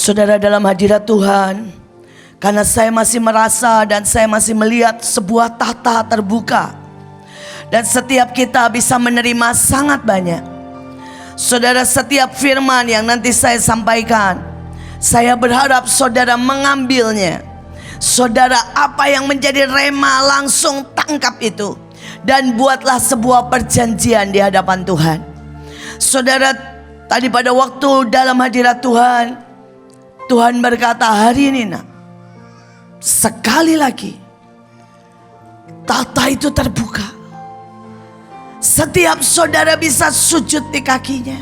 Saudara, dalam hadirat Tuhan, karena saya masih merasa dan saya masih melihat sebuah tahta terbuka, dan setiap kita bisa menerima sangat banyak. Saudara, setiap firman yang nanti saya sampaikan, saya berharap saudara mengambilnya. Saudara, apa yang menjadi rema langsung tangkap itu, dan buatlah sebuah perjanjian di hadapan Tuhan. Saudara, tadi pada waktu dalam hadirat Tuhan, Tuhan berkata, hari ini nak, sekali lagi tahta itu terbuka. Setiap saudara bisa sujud di kakinya.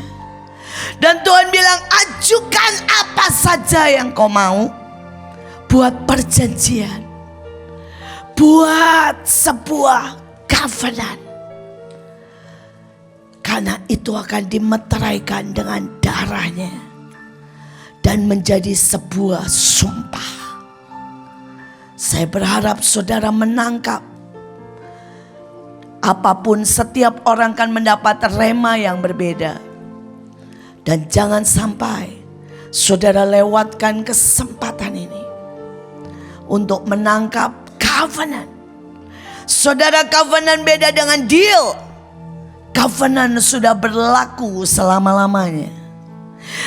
Dan Tuhan bilang, ajukan apa saja yang kau mau. Buat perjanjian, buat sebuah covenant. Karena itu akan dimeteraikan dengan darahnya dan menjadi sebuah sumpah. Saya berharap saudara menangkap. Apapun, setiap orang kan mendapat rema yang berbeda. Dan jangan sampai saudara lewatkan kesempatan ini untuk menangkap covenant. Saudara, covenant beda dengan deal. Covenant sudah berlaku selama-lamanya.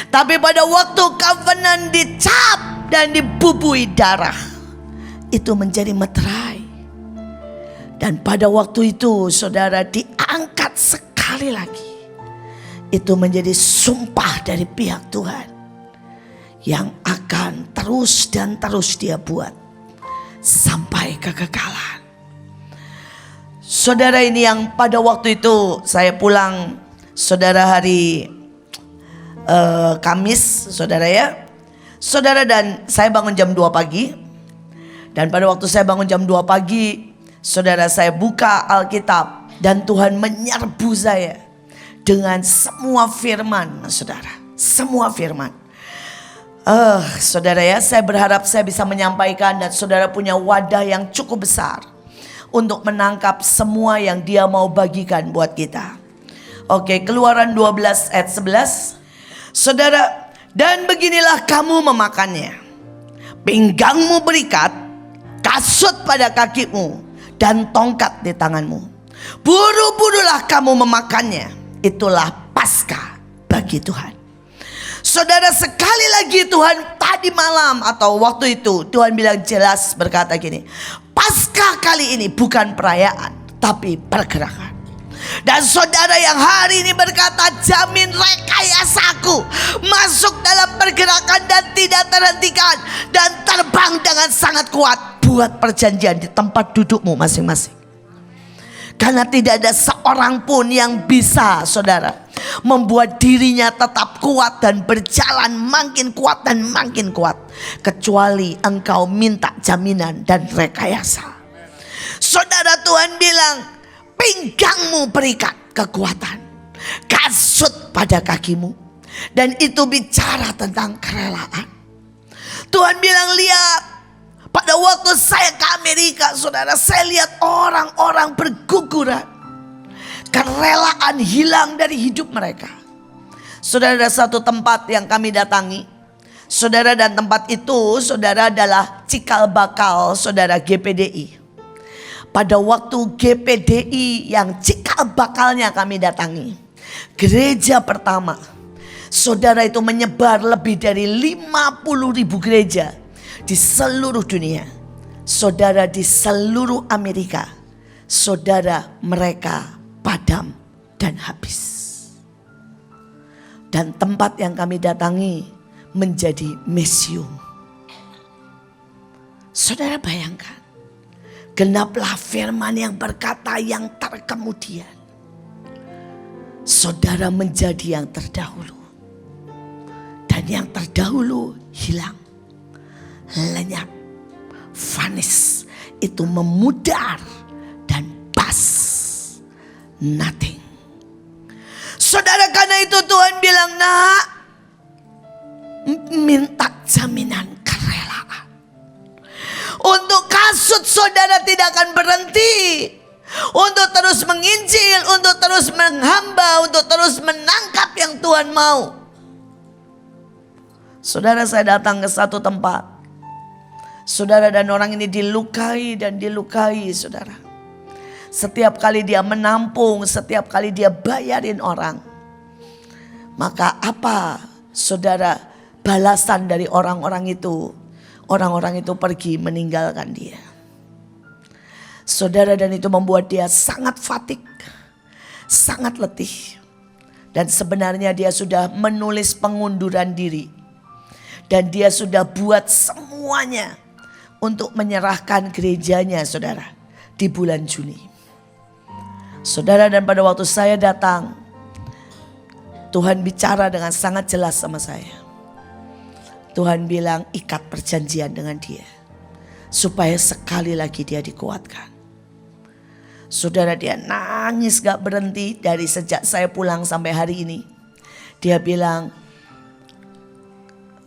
Tapi pada waktu covenant dicap dan dibubui darah, itu menjadi meterai. Dan pada waktu itu saudara diangkat sekali lagi. Itu menjadi sumpah dari pihak Tuhan, yang akan terus dan terus dia buat sampai kekekalan. Saudara, ini yang pada waktu itu saya pulang, saudara, hari Kamis, saudara ya. Saudara, dan saya bangun jam 2 pagi. Dan pada waktu saya bangun jam 2 pagi, saudara, saya buka Alkitab dan Tuhan menyerbu saya dengan semua firman, saudara. Semua firman. Saudara ya, saya berharap saya bisa menyampaikan dan saudara punya wadah yang cukup besar untuk menangkap semua yang dia mau bagikan buat kita. Oke, Keluaran 12 ayat 11. Saudara, dan beginilah kamu memakannya. Pinggangmu berikat, kasut pada kakimu, dan tongkat di tanganmu. Buru-burulah kamu memakannya. Itulah Paskah bagi Tuhan. Saudara, sekali lagi Tuhan tadi malam atau waktu itu Tuhan bilang jelas, berkata gini, Paskah kali ini bukan perayaan tapi pergerakan. Dan saudara yang hari ini berkata, jamin rekayasaku masuk dalam pergerakan dan tidak terhentikan, dan terbang dengan sangat kuat. Buat perjanjian di tempat dudukmu masing-masing. Karena tidak ada seorang pun yang bisa, saudara, membuat dirinya tetap kuat dan berjalan makin kuat dan makin kuat, kecuali engkau minta jaminan dan rekayasa. Saudara, Tuhan bilang, pinggangmu berikat kekuatan, kasut pada kakimu. Dan itu bicara tentang kerelaan. Tuhan bilang, lihat, pada waktu saya ke Amerika, saudara, saya lihat orang-orang berguguran. Kerelaan hilang dari hidup mereka. Saudara, ada satu tempat yang kami datangi, saudara, dan tempat itu, saudara, adalah cikal bakal, saudara, GPDI. Pada waktu GPDI yang cikal bakalnya kami datangi, gereja pertama, saudara, itu menyebar lebih dari 50.000 gereja di seluruh dunia. Saudara, di seluruh Amerika, saudara, mereka padam dan habis. Dan tempat yang kami datangi menjadi museum. Saudara, bayangkan, genaplah firman yang berkata yang terkemudian, saudara menjadi yang terdahulu. Dan yang terdahulu hilang, lenyap, vanis, itu memudar dan bas, nothing. Saudara, karena itu Tuhan bilang, nak, minta jaminan kerelaan. Untuk kasut saudara tidak akan berhenti. Untuk terus menginjil, untuk terus menghamba, untuk terus menangkap yang Tuhan mau. Saudara, saya datang ke satu tempat. Saudara, dan orang ini dilukai dan dilukai, saudara. Setiap kali dia menampung, setiap kali dia bayarin orang. Maka apa, saudara, balasan dari orang-orang itu? Orang-orang itu pergi meninggalkan dia. Saudara, dan itu membuat dia sangat fatik, sangat letih. Dan sebenarnya dia sudah menulis pengunduran diri. Dan dia sudah buat semuanya untuk menyerahkan gerejanya, saudara, di bulan Juni. Saudara, dan pada waktu saya datang, Tuhan bicara dengan sangat jelas sama saya. Tuhan bilang, ikat perjanjian dengan dia, supaya sekali lagi dia dikuatkan. Saudara, dia nangis gak berhenti dari sejak saya pulang sampai hari ini. Dia bilang,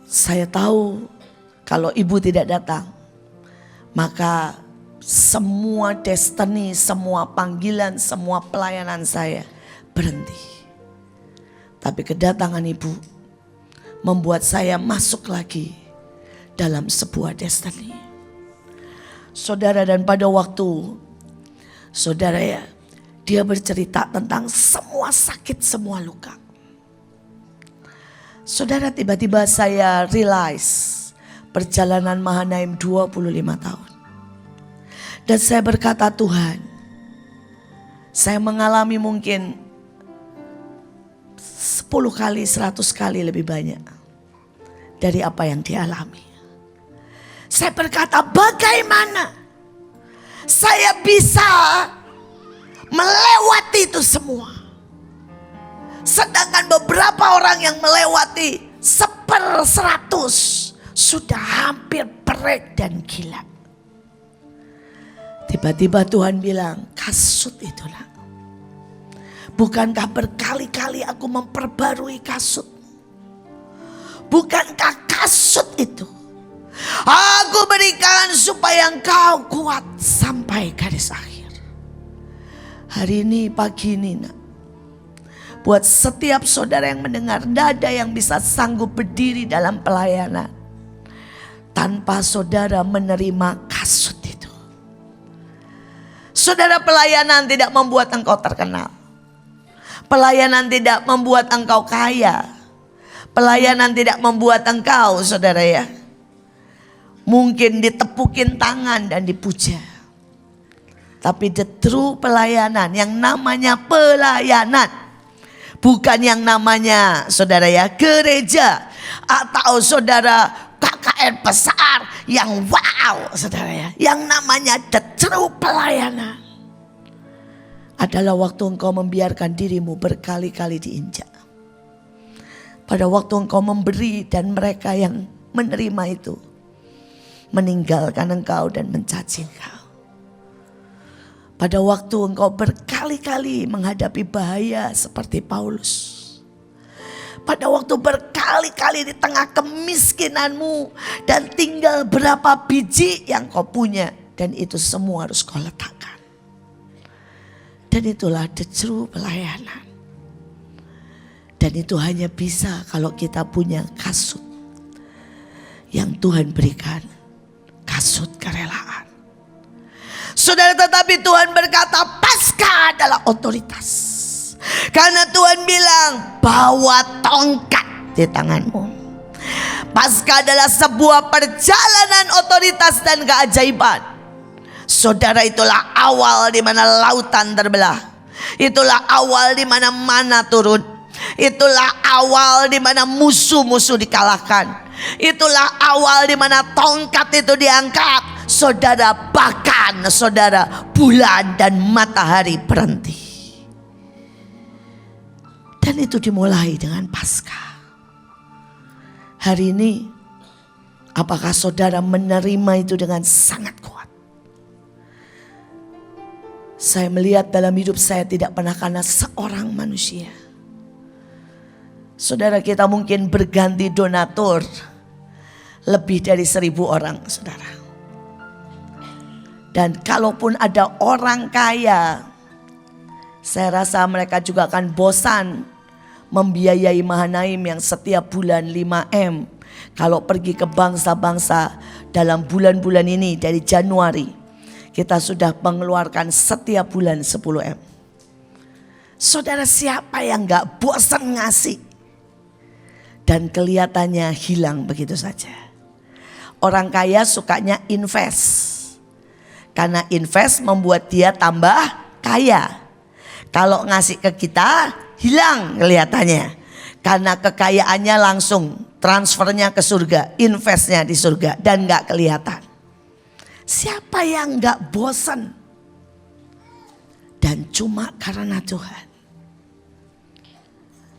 saya tahu kalau ibu tidak datang, maka semua destiny, semua panggilan, semua pelayanan saya berhenti. Tapi kedatangan ibu membuat saya masuk lagi dalam sebuah destiny. Saudara, dan pada waktu, saudara ya, dia bercerita tentang semua sakit, semua luka. Saudara, tiba-tiba saya realize perjalanan Mahanaim 25 tahun. Dan saya berkata, Tuhan, saya mengalami mungkin 10 kali, 100 kali lebih banyak dari apa yang dialami. Saya berkata, bagaimana saya bisa melewati itu semua? Sedangkan beberapa orang yang melewati 1/100 sudah hampir break dan gila. Tiba-tiba Tuhan bilang, kasut itulah. Bukankah berkali-kali aku memperbarui kasut? Bukankah kasut itu aku berikan supaya engkau kuat sampai garis akhir. Hari ini, pagi ini, nak, buat setiap saudara yang mendengar, tidak ada yang bisa sanggup berdiri dalam pelayanan tanpa saudara menerima kasut itu. Saudara, pelayanan tidak membuat engkau terkenal. Pelayanan tidak membuat engkau kaya. Pelayanan tidak membuat engkau, saudara ya, mungkin ditepukin tangan dan dipuja. Tapi the true pelayanan, yang namanya pelayanan, bukan yang namanya, saudara ya, gereja atau saudara KKR besar yang wow, saudara ya. Yang namanya the true pelayanan adalah waktu engkau membiarkan dirimu berkali-kali diinjak. Pada waktu engkau memberi dan mereka yang menerima itu meninggalkan engkau dan mencaci engkau. Pada waktu engkau berkali-kali menghadapi bahaya seperti Paulus. Pada waktu berkali-kali di tengah kemiskinanmu dan tinggal berapa biji yang kau punya, dan itu semua harus kau letakkan. Dan itulah the true pelayanan. Dan itu hanya bisa kalau kita punya kasut yang Tuhan berikan, kasut kerelaan. Saudara, tetapi Tuhan berkata, Paskah adalah otoritas. Karena Tuhan bilang, bawa tongkat di tanganmu. Paskah adalah sebuah perjalanan otoritas dan keajaiban. Saudara, itulah awal di mana lautan terbelah. Itulah awal di mana mana turun. Itulah awal di mana musuh-musuh dikalahkan. Itulah awal di mana tongkat itu diangkat. Saudara, bahkan saudara, bulan dan matahari berhenti. Dan itu dimulai dengan Paskah. Hari ini, apakah saudara menerima itu dengan sangat kuat? Saya melihat dalam hidup saya tidak pernah karena seorang manusia. Saudara, kita mungkin berganti donatur lebih dari 1.000 orang, saudara. Dan kalaupun ada orang kaya, saya rasa mereka juga akan bosan membiayai Mahanaim yang setiap bulan 5M. Kalau pergi ke bangsa-bangsa dalam bulan-bulan ini dari Januari, kita sudah mengeluarkan setiap bulan 10M. Saudara, siapa yang gak bosan ngasih? Dan kelihatannya hilang begitu saja. Orang kaya sukanya invest. Karena invest membuat dia tambah kaya. Kalau ngasih ke kita hilang kelihatannya. Karena kekayaannya langsung transfernya ke surga, investnya di surga dan gak kelihatan. Siapa yang gak bosan? Dan cuma karena Tuhan.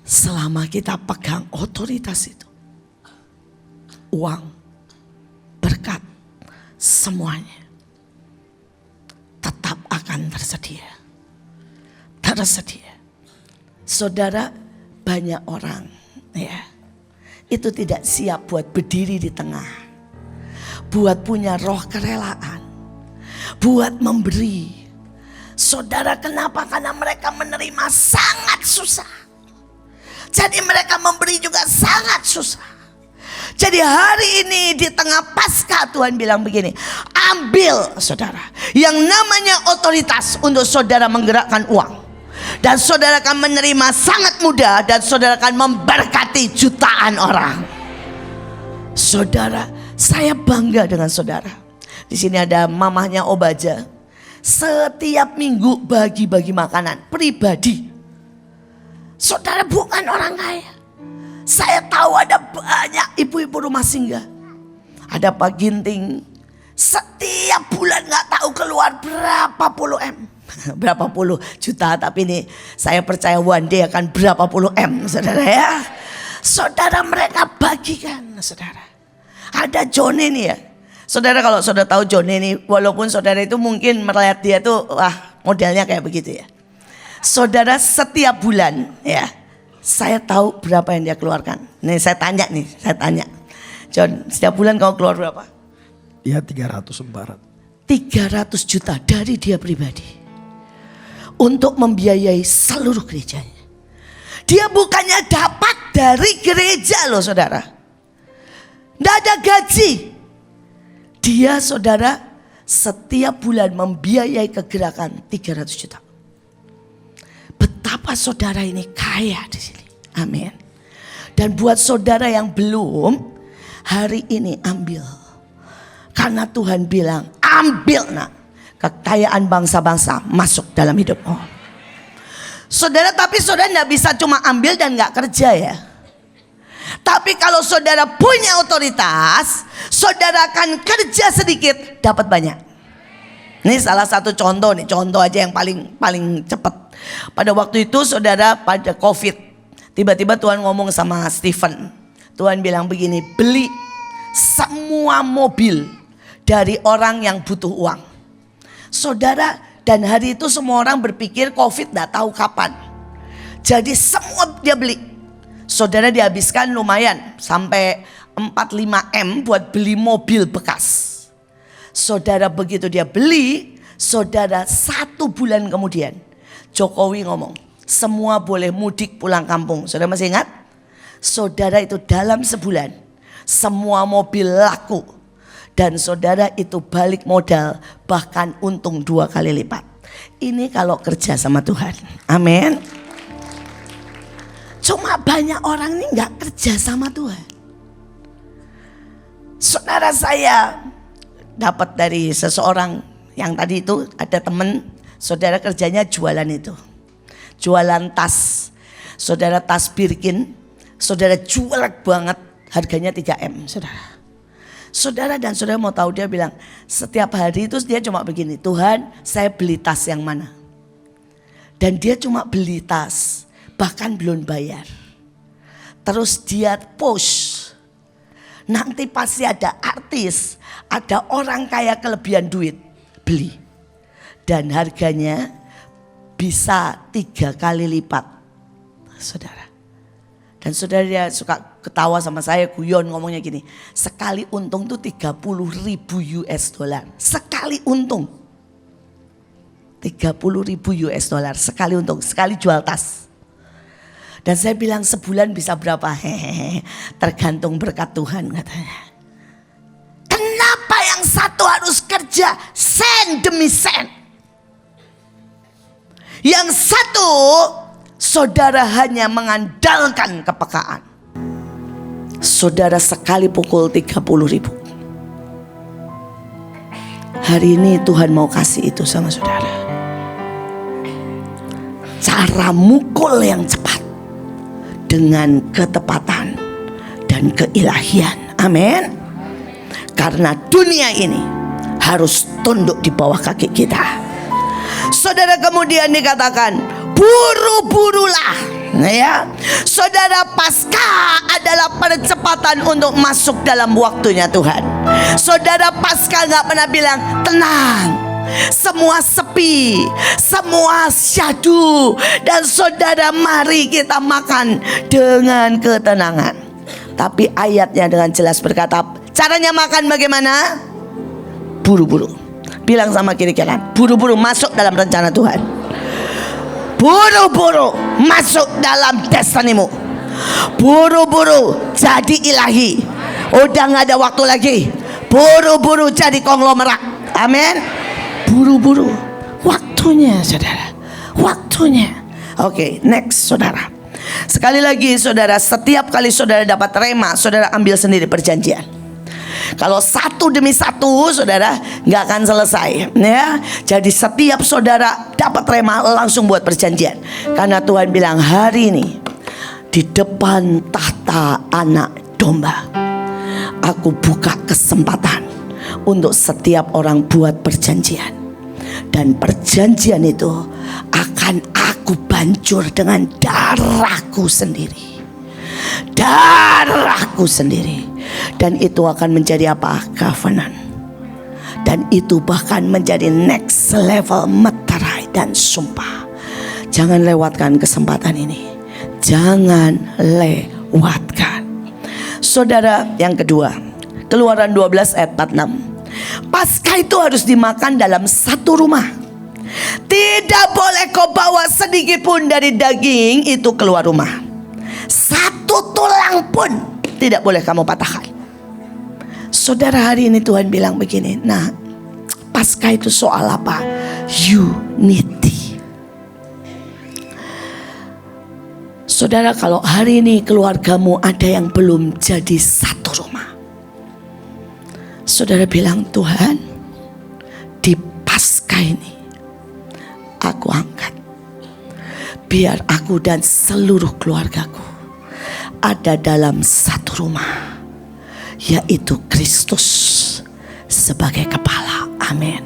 Selama kita pegang otoritas itu, uang, berkat, semuanya tetap akan tersedia. Tersedia. Saudara, banyak orang ya, itu tidak siap buat berdiri di tengah, buat punya roh kerelaan, buat memberi. Saudara, kenapa? Karena mereka menerima sangat susah. Jadi mereka memberi juga sangat susah. Jadi hari ini di tengah Paskah Tuhan bilang begini, ambil saudara yang namanya otoritas untuk saudara menggerakkan uang. Dan saudara akan menerima sangat mudah dan saudara akan memberkati jutaan orang. Saudara, saya bangga dengan saudara. Di sini ada mamahnya Obaja. Setiap minggu bagi-bagi makanan pribadi. Saudara, bukan orang kaya. Saya tahu ada banyak ibu-ibu rumah singgah. Ada Pak Ginting. Setiap bulan gak tahu keluar berapa puluh M. Berapa puluh juta. Tapi ini saya percaya one day akan berapa puluh M, saudara ya. Saudara, mereka bagikan, saudara. Ada Jone nih ya. Saudara, kalau saudara tahu Jone nih, walaupun saudara itu mungkin melihat dia tuh wah modelnya kayak begitu ya. Saudara, setiap bulan ya, saya tahu berapa yang dia keluarkan. Nih saya tanya John, setiap bulan kau keluar berapa? Ya 300-400. 300 juta dari dia pribadi. Untuk membiayai seluruh gerejanya. Dia bukannya dapat dari gereja loh saudara. Tidak ada gaji. Dia saudara setiap bulan membiayai kegerakan 300 juta. Betapa saudara ini kaya di sini. Amin. Dan buat saudara yang belum, hari ini ambil. Karena Tuhan bilang, ambil nak. Kekayaan bangsa-bangsa masuk dalam hidupmu. Saudara, tapi saudara tidak bisa cuma ambil dan gak kerja ya. Tapi kalau saudara punya otoritas, saudara akan kerja sedikit, dapat banyak. Ini salah satu contoh nih, contoh aja yang paling cepat. Pada waktu itu saudara pada COVID, tiba-tiba Tuhan ngomong sama Stephen. Tuhan bilang begini, beli semua mobil dari orang yang butuh uang. Saudara, dan hari itu semua orang berpikir COVID gak tahu kapan. Jadi semua dia beli. Saudara, dihabiskan lumayan sampai 4-5 M buat beli mobil bekas. Saudara, begitu dia beli, saudara 1 bulan kemudian Jokowi ngomong, semua boleh mudik pulang kampung. Saudara masih ingat? Saudara, itu dalam sebulan semua mobil laku. Dan saudara itu balik modal, bahkan untung 2 kali lipat. Ini kalau kerja sama Tuhan. Amin. Cuma banyak orang ini gak kerja sama Tuhan. Saudara, saya dapat dari seseorang yang tadi itu ada teman, saudara kerjanya jualan itu. Jualan tas. Saudara, tas Birkin. Saudara jual banget, harganya 3M saudara. Saudara, dan saudara mau tahu, dia bilang setiap hari itu dia cuma begini, Tuhan saya beli tas yang mana. Dan dia cuma beli tas, bahkan belum bayar. Terus dia post, nanti pasti ada artis, ada orang kaya kelebihan duit, beli. Dan harganya bisa 3 kali lipat saudara. Dan saudara, dia suka ketawa sama saya, guyon ngomongnya gini, sekali untung tuh 30.000 US dollar. Sekali untung 30.000 US dollar sekali untung, sekali jual tas. Dan saya bilang sebulan bisa berapa? Hehehe, tergantung berkat Tuhan katanya. Kenapa yang satu harus kerja sen demi sen? Yang satu saudara hanya mengandalkan kepekaan. Saudara sekali pukul 30.000. Hari ini Tuhan mau kasih itu sama saudara. Cara mukul yang cepat dengan ketepatan dan keilahian. Amin. Karena dunia ini harus tunduk di bawah kaki kita. Saudara, kemudian dikatakan buru-burulah, ya. Saudara, Paskah adalah percepatan untuk masuk dalam waktunya Tuhan. Saudara, Paskah gak pernah bilang tenang, semua sepi, semua syahdu, dan saudara mari kita makan dengan ketenangan. Tapi ayatnya dengan jelas berkata, caranya makan bagaimana? Buru-buru. Bilang sama kiri kanan, buru-buru masuk dalam rencana Tuhan. Buru-buru masuk dalam destinimu. Buru-buru jadi ilahi. Udah gak ada waktu lagi. Buru-buru jadi konglomerat. Amin. Buru-buru. Waktunya saudara. Waktunya. Oke, next saudara. Sekali lagi saudara, setiap kali saudara dapat rema, saudara ambil sendiri perjanjian. Kalau satu demi satu saudara gak akan selesai, ya. Jadi setiap saudara dapat rema langsung buat perjanjian. Karena Tuhan bilang hari ini di depan tahta anak domba aku buka kesempatan untuk setiap orang buat perjanjian. Dan perjanjian itu akan aku bancur dengan darahku sendiri. Darahku sendiri. Dan itu akan menjadi apa? Covenant. Dan itu bahkan menjadi next level meterai dan sumpah. Jangan lewatkan kesempatan ini. Jangan lewatkan. Saudara, yang kedua, Keluaran 12 ayat 46. Paskah itu harus dimakan dalam satu rumah. Tidak boleh kau bawa sedikit pun dari daging itu keluar rumah. Satu tulang pun tidak boleh kamu patahkan. Saudara, hari ini Tuhan bilang begini. Nah, Paskah itu soal apa? Unity. Saudara, kalau hari ini keluargamu ada yang belum jadi satu rumah, saudara bilang, Tuhan, di Paskah ini aku angkat, biar aku dan seluruh keluargaku ada dalam satu rumah, yaitu Kristus sebagai kepala. Amin.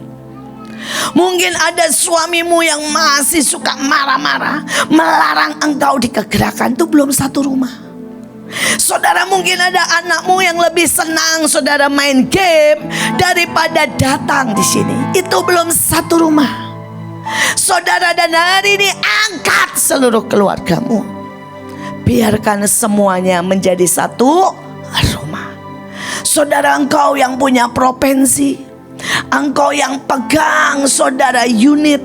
Mungkin ada suamimu yang masih suka marah-marah, melarang engkau di kegerakan, itu belum satu rumah. Saudara, mungkin ada anakmu yang lebih senang saudara main game daripada datang di sini, itu belum satu rumah. Saudara, dan hari ini angkat seluruh keluargamu, biarkan semuanya menjadi satu rumah. Saudara, engkau yang punya provinsi, engkau yang pegang saudara unit,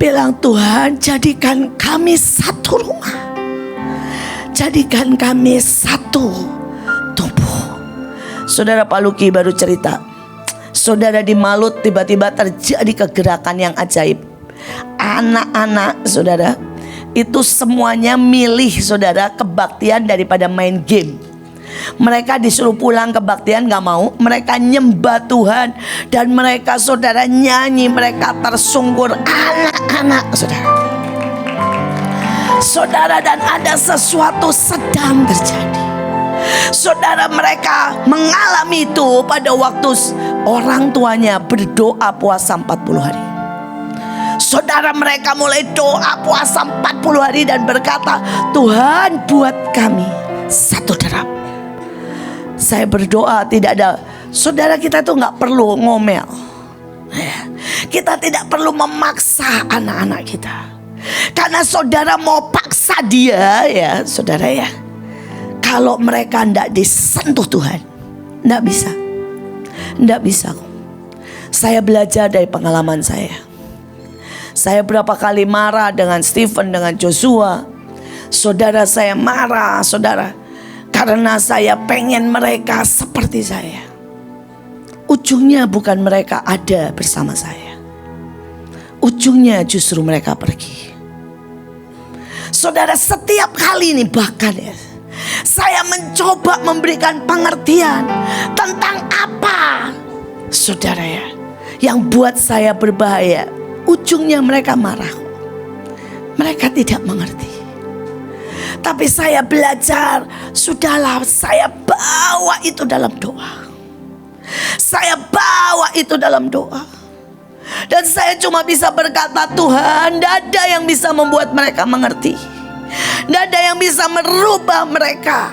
bilang, Tuhan, jadikan kami satu rumah, jadikan kami satu tubuh. Saudara, Pak Luki baru cerita, saudara, di Malut tiba-tiba terjadi kegerakan yang ajaib. Anak-anak saudara itu semuanya milih saudara kebaktian daripada main game. Mereka disuruh pulang kebaktian gak mau. Mereka nyembah Tuhan. Dan mereka saudara nyanyi, mereka tersungkur. Anak-anak saudara. Saudara, dan ada sesuatu sedang terjadi. Saudara, mereka mengalami itu pada waktu orang tuanya berdoa puasa 40 hari. Saudara, mereka mulai doa puasa 40 hari dan berkata, Tuhan, buat kami satu derap. Saya berdoa tidak ada. Saudara, kita tuh gak perlu ngomel. Kita tidak perlu memaksa anak-anak kita. Karena saudara mau paksa dia, ya saudara ya, kalau mereka tidak disentuh Tuhan, tidak bisa. Tidak bisa. Saya belajar dari pengalaman saya. Saya berapa kali marah dengan Stephen, dengan Joshua. Saudara, saya marah, saudara, karena saya pengen mereka seperti saya. Ujungnya bukan mereka ada bersama saya. Ujungnya justru mereka pergi. Saudara, setiap kali ini bahkan ya, saya mencoba memberikan pengertian tentang apa, saudara ya, yang buat saya berbahaya. Ujungnya mereka marah. Mereka tidak mengerti. Tapi saya belajar, sudahlah, saya bawa itu dalam doa. Saya bawa itu dalam doa. Dan saya cuma bisa berkata, Tuhan, tidak ada yang bisa membuat mereka mengerti. Tidak ada yang bisa merubah mereka.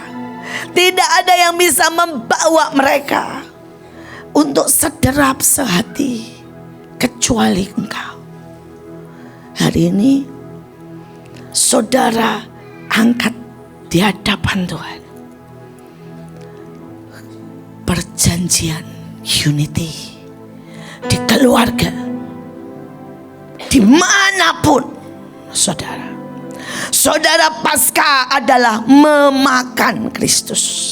Tidak ada yang bisa membawa mereka untuk sederap sehati kecuali Engkau. Hari ini saudara angkat di hadapan Tuhan perjanjian unity di keluarga, dimanapun saudara. Saudara, Paskah adalah memakan Kristus.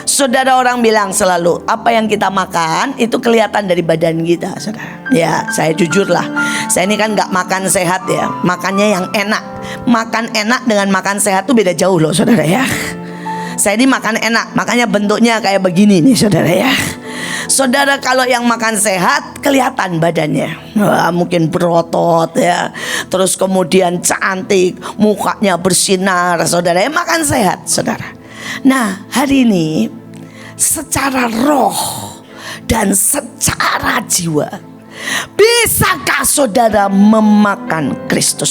Saudara, orang bilang selalu apa yang kita makan itu kelihatan dari badan kita, saudara. Ya, saya jujur lah, saya ini kan gak makan sehat ya, makannya yang enak. Makan enak dengan makan sehat tuh beda jauh loh, saudara ya. Saya ini makan enak, makanya bentuknya kayak begini nih, saudara ya. Saudara, kalau yang makan sehat kelihatan badannya. Wah, mungkin berotot ya, terus kemudian cantik, mukanya bersinar, saudara ya, makan sehat, saudara. Nah, hari ini secara roh dan secara jiwa, bisakah saudara memakan Kristus?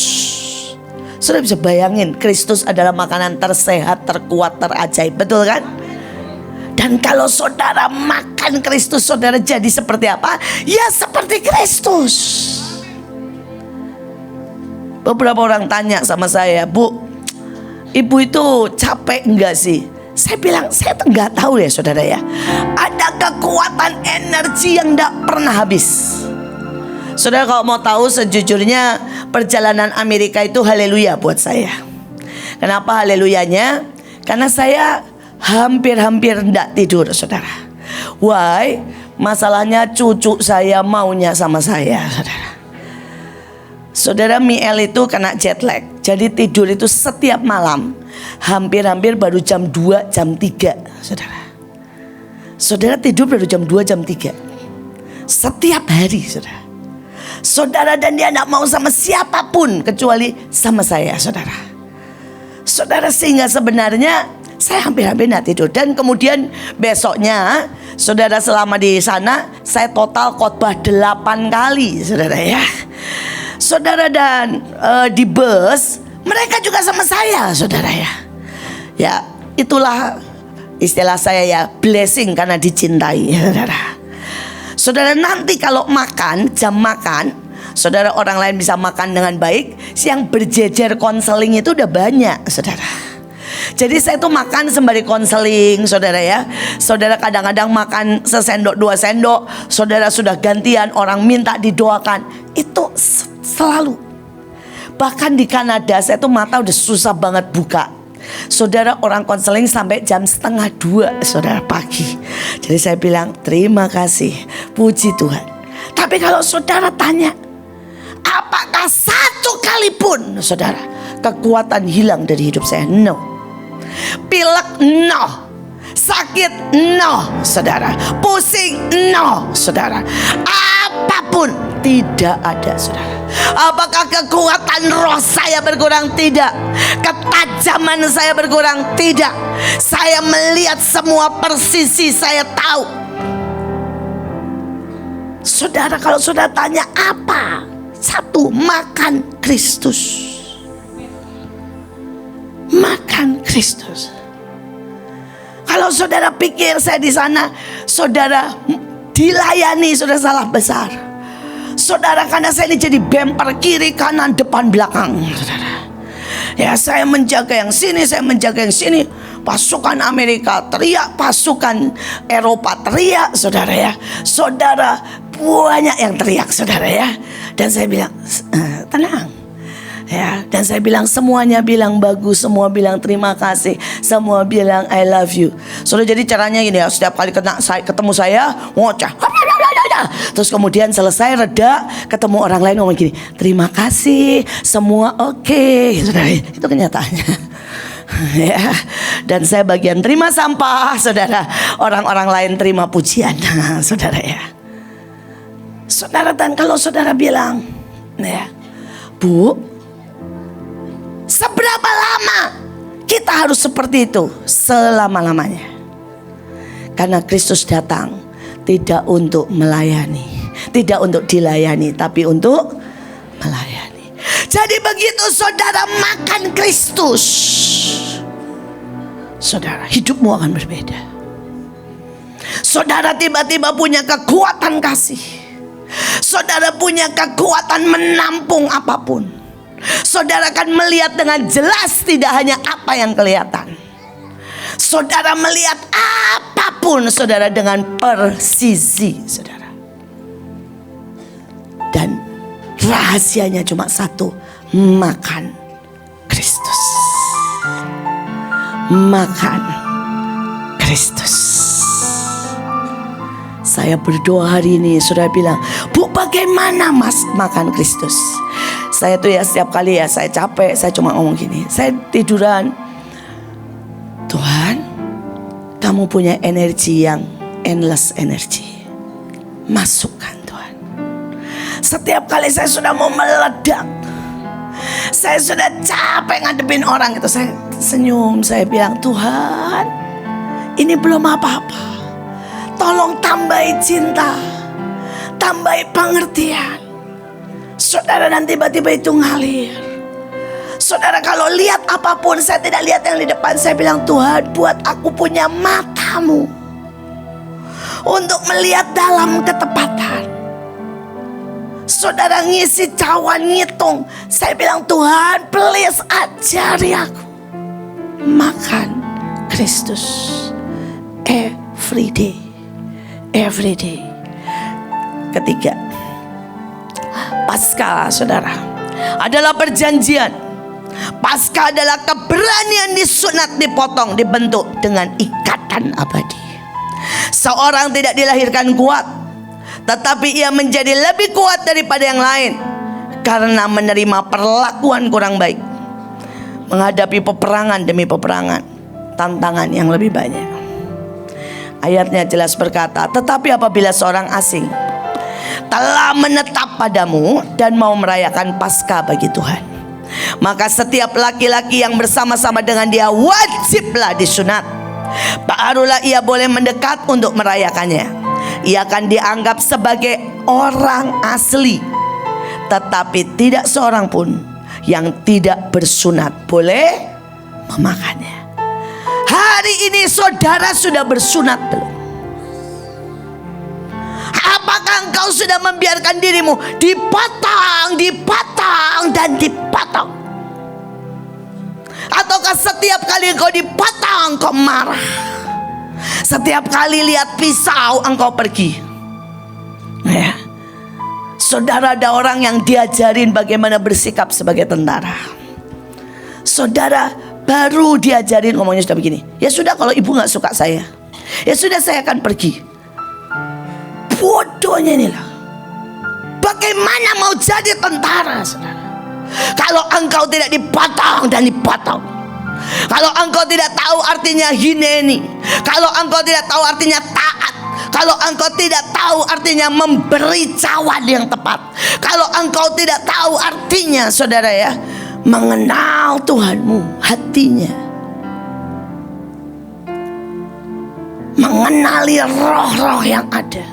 Saudara bisa bayangin, Kristus adalah makanan tersehat, terkuat, terajaib, betul kan? Dan kalau saudara makan Kristus, saudara jadi seperti apa? Ya seperti Kristus. Beberapa orang tanya sama saya, Bu, Ibu itu capek enggak sih? Saya bilang, saya enggak tahu ya saudara ya. Ada kekuatan energi yang enggak pernah habis. Saudara, kalau mau tahu, sejujurnya perjalanan Amerika itu haleluya buat saya. Kenapa haleluyanya? Karena saya hampir enggak tidur, saudara. Why? Masalahnya cucu saya maunya sama saya, saudara. Saudara, Miel itu kena jet lag. Jadi tidur itu setiap malam hampir baru jam 2, jam 3, saudara. Saudara tidur baru jam 2, jam 3 setiap hari, saudara. Saudara, dan dia tidak mau sama siapapun kecuali sama saya, saudara. Saudara, sehingga sebenarnya saya hampir tidak tidur. Dan kemudian besoknya, saudara, selama di sana saya total khotbah 8 kali, saudara ya. Saudara, dan di bus mereka juga sama saya, saudara ya. Ya, itulah istilah saya ya, blessing karena dicintai, saudara. Saudara, nanti kalau makan, jam makan, saudara, orang lain bisa makan dengan baik. Yang berjejer konseling itu udah banyak, saudara. Jadi saya tuh makan sembari konseling, saudara ya. Saudara, kadang-kadang makan sesendok 2 sendok, saudara, sudah gantian orang minta didoakan. Itu selalu. Bahkan di Kanada saya tuh mata udah susah banget buka, saudara, orang konseling sampai jam 1:30, saudara, pagi. Jadi saya bilang terima kasih, puji Tuhan. Tapi kalau saudara tanya, apakah satu kali pun, saudara, kekuatan hilang dari hidup saya? No. Pilek? No. Sakit? No, saudara. Pusing? No, saudara. Apapun tidak ada, saudara. Apakah kekuatan roh saya berkurang? Tidak. Ketajaman saya berkurang? Tidak. Saya melihat semua persisi, saya tahu. Saudara, kalau saudara tanya apa? Satu, makan Kristus. Makan Kristus. Kalau saudara pikir saya di sana, saudara dilayani, saudara salah besar. Saudara, karena saya ini jadi bemper kiri, kanan, depan, belakang, saudara. Ya, saya menjaga yang sini, saya menjaga yang sini. Pasukan Amerika teriak, pasukan Eropa teriak, saudara ya. Saudara, banyak yang teriak, saudara ya. Dan saya bilang, tenang Ya, dan saya bilang semuanya bilang bagus, semua bilang terima kasih, semua bilang I love you. Saudara, jadi caranya gini ya, setiap kali ketemu saya ngoceh, terus kemudian selesai reda, ketemu orang lain ngomong gini, terima kasih, semua oke. Saudara, itu kenyataannya. Ya, dan saya bagian terima sampah, saudara. Orang-orang lain terima pujian, saudara ya. Saudara, dan kalau saudara bilang, ya, Bu, seberapa lama kita harus seperti itu? Selama-lamanya. Karena Kristus datang tidak untuk melayani, tidak untuk dilayani, tapi untuk melayani. Jadi begitu saudara makan Kristus, saudara, hidupmu akan berbeda. Saudara tiba-tiba punya kekuatan kasih. Saudara punya kekuatan menampung apapun. Saudara akan melihat dengan jelas, tidak hanya apa yang kelihatan. Saudara melihat apapun, saudara, dengan presisi, saudara. Dan rahasianya cuma satu, makan Kristus. Makan Kristus. Saya berdoa hari ini, saudara bilang, Bu, bagaimana Mas makan Kristus? Saya tuh ya setiap kali ya saya capek, saya cuma ngomong gini, saya tiduran, Tuhan, kamu punya energi yang endless energy, masukkan Tuhan. Setiap kali saya sudah mau meledak, saya sudah capek ngadepin orang itu, saya senyum, saya bilang, Tuhan, ini belum apa-apa, tolong tambahi cinta, tambahi pengertian. Saudara, dan tiba-tiba itu ngalir. Saudara, kalau lihat apapun, saya tidak lihat yang di depan. Saya bilang, Tuhan, buat aku punya matamu untuk melihat dalam ketepatan. Saudara, ngisi cawan ngitung. Saya bilang, Tuhan, please ajari aku makan Kristus every day. Every day. Ketiga, Paskah, saudara, adalah perjanjian. Paskah adalah keberanian disunat, dipotong, dibentuk dengan ikatan abadi. Seorang tidak dilahirkan kuat, tetapi ia menjadi lebih kuat daripada yang lain karena menerima perlakuan kurang baik, menghadapi peperangan demi peperangan, tantangan yang lebih banyak. Ayatnya jelas berkata, tetapi apabila seorang asing telah menetap padamu dan mau merayakan Paskah bagi Tuhan, maka setiap laki-laki yang bersama-sama dengan dia wajiblah disunat. Barulah ia boleh mendekat untuk merayakannya. Ia akan dianggap sebagai orang asli, tetapi tidak seorang pun yang tidak bersunat boleh memakannya. Hari ini saudara sudah bersunat belum? Apakah engkau sudah membiarkan dirimu dipotong, dan dipotong? Ataukah setiap kali engkau dipotong, engkau marah? Setiap kali lihat pisau, engkau pergi? Ya. Saudara, ada orang yang diajarin bagaimana bersikap sebagai tentara. Saudara, baru diajarin ngomongnya sudah begini. Ya sudah, kalau ibu gak suka saya, ya sudah, saya akan pergi. Bodohnya inilah. Bagaimana mau jadi tentara, saudara, kalau engkau tidak dipotong dan dipotong? Kalau engkau tidak tahu artinya hineni, kalau engkau tidak tahu artinya taat, kalau engkau tidak tahu artinya memberi cawan yang tepat, kalau engkau tidak tahu artinya, saudara ya, mengenal Tuhanmu, hatinya, mengenali roh-roh yang ada.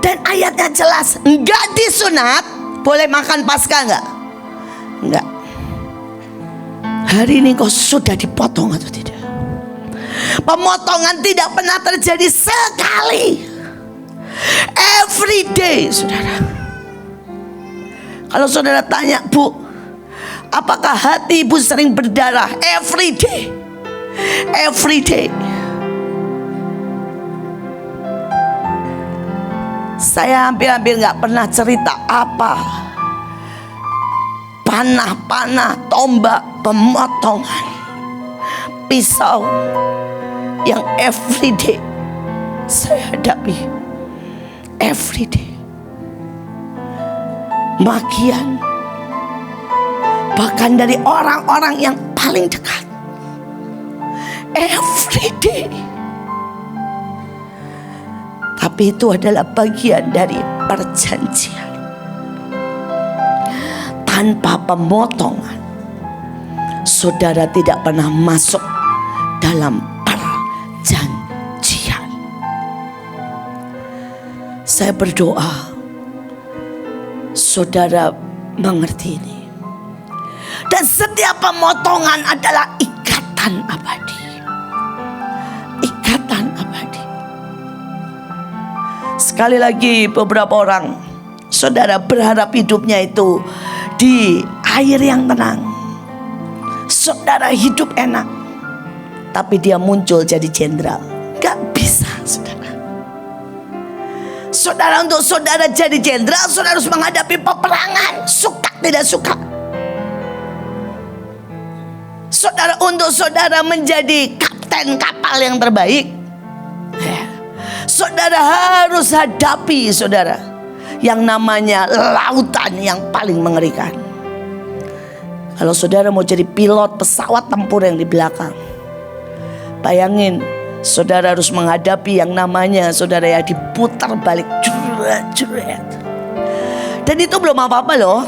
Dan ayatnya jelas, enggak disunat boleh makan Paskah, enggak? Enggak. Hari ini kau sudah dipotong atau tidak? Pemotongan tidak pernah terjadi sekali. Every day, saudara. Kalau saudara tanya, Bu, apakah hati ibu sering berdarah? Every day. Every day. Saya hampir-hampir gak pernah cerita apa panah-panah, tombak, pemotongan, pisau yang everyday saya hadapi. Everyday. Makian, bahkan dari orang-orang yang paling dekat. Everyday. Tapi itu adalah bagian dari perjanjian. Tanpa pemotongan, saudara tidak pernah masuk dalam perjanjian. Saya berdoa saudara mengerti ini. Dan setiap pemotongan adalah ikatan abadi. Ikatan abadi. Sekali lagi, beberapa orang saudara berharap hidupnya itu di air yang tenang. Saudara hidup enak, tapi dia muncul jadi jenderal. Gak bisa, saudara. Saudara, untuk saudara jadi jenderal, saudara harus menghadapi peperangan, suka tidak suka. Saudara, untuk saudara menjadi kapten kapal yang terbaik, saudara harus hadapi saudara yang namanya lautan yang paling mengerikan. Kalau saudara mau jadi pilot pesawat tempur yang di belakang, bayangin saudara harus menghadapi yang namanya saudara ya diputar balik juret. Dan itu belum apa-apa loh.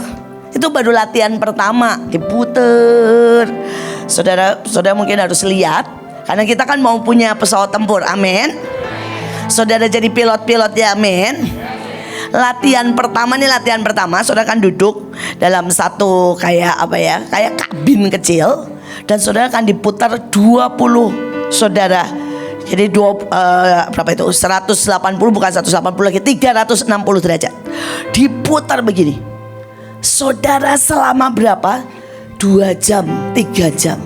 Itu baru latihan pertama, diputer. Saudara mungkin harus lihat, karena kita kan mau punya pesawat tempur, amin. Saudara jadi pilot-pilot ya, amin. Latihan pertama, saudara kan duduk dalam satu kayak kabin kecil, dan saudara akan diputar 20 saudara. Jadi 180 bukan 180 lagi, 360 derajat. Diputar begini. Saudara selama berapa? 2 jam, 3 jam.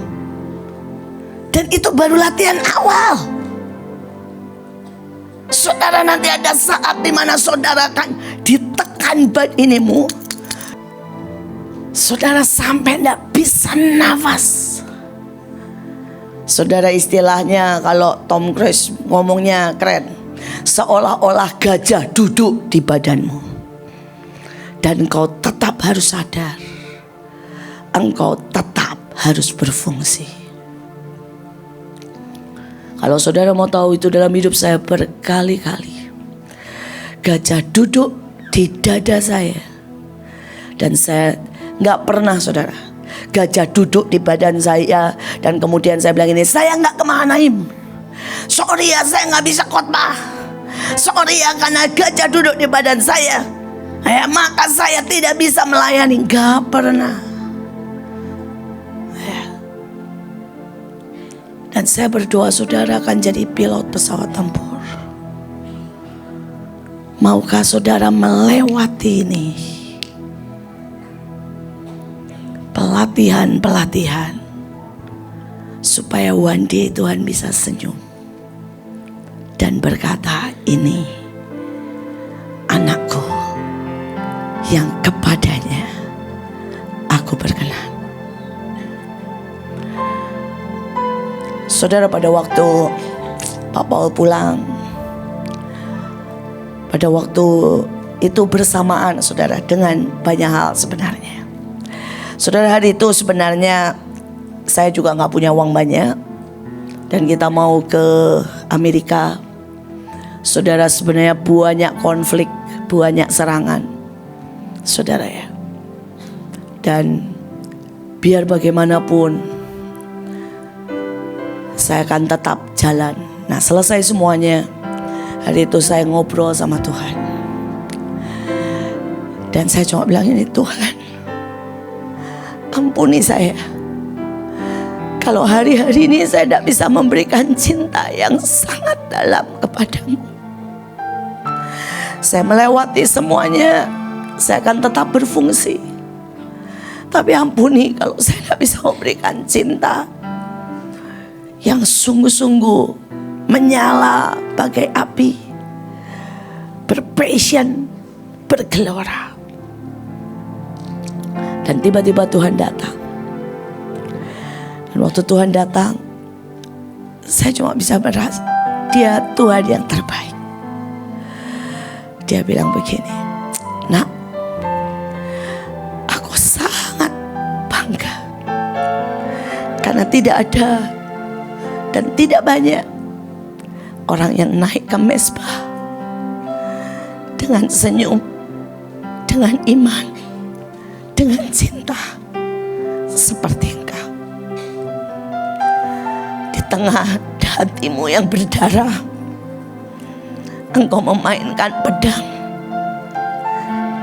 Dan itu baru latihan awal. Saudara, nanti ada saat dimana saudara akan ditekan batinimu. Saudara sampai tidak bisa nafas. Saudara, istilahnya kalau Tom Cruise ngomongnya keren, seolah-olah gajah duduk di badanmu. Dan engkau tetap harus sadar, engkau tetap harus berfungsi. Kalau saudara mau tahu, itu dalam hidup saya berkali-kali gajah duduk di dada saya, dan saya gak pernah saudara gajah duduk di badan saya dan kemudian saya bilang ini, saya gak ke Mahanaim, sorry ya saya gak bisa khotbah, sorry ya karena gajah duduk di badan saya, maka saya tidak bisa melayani. Gak pernah. Dan saya berdoa saudara akan jadi pilot pesawat tempur. Maukah saudara melewati ini? Pelatihan supaya one day Tuhan bisa senyum dan berkata, ini anakku yang kepadanya aku berkenan. Saudara, pada waktu Pak Paul pulang, pada waktu itu bersamaan saudara dengan banyak hal sebenarnya. Saudara, hari itu sebenarnya saya juga gak punya uang banyak, dan kita mau ke Amerika. Saudara, sebenarnya banyak konflik, banyak serangan, saudara ya. Dan biar bagaimanapun saya akan tetap jalan. Nah, selesai semuanya, hari itu saya ngobrol sama Tuhan. Dan saya cuma bilang ini, Tuhan, ampuni saya kalau hari-hari ini saya tidak bisa memberikan cinta yang sangat dalam kepadamu. Saya melewati semuanya, saya akan tetap berfungsi. Tapi ampuni kalau saya tidak bisa memberikan cinta yang sungguh-sungguh menyala bagai api, berpassion, bergelora. Dan tiba-tiba Tuhan datang. Dan waktu Tuhan datang, saya cuma bisa merasa dia Tuhan yang terbaik. Dia bilang begini, "Nak, aku sangat bangga karena tidak ada dan tidak banyak orang yang naik ke mezbah dengan senyum, dengan iman, dengan cinta seperti engkau. Di tengah hatimu yang berdarah, engkau memainkan pedang,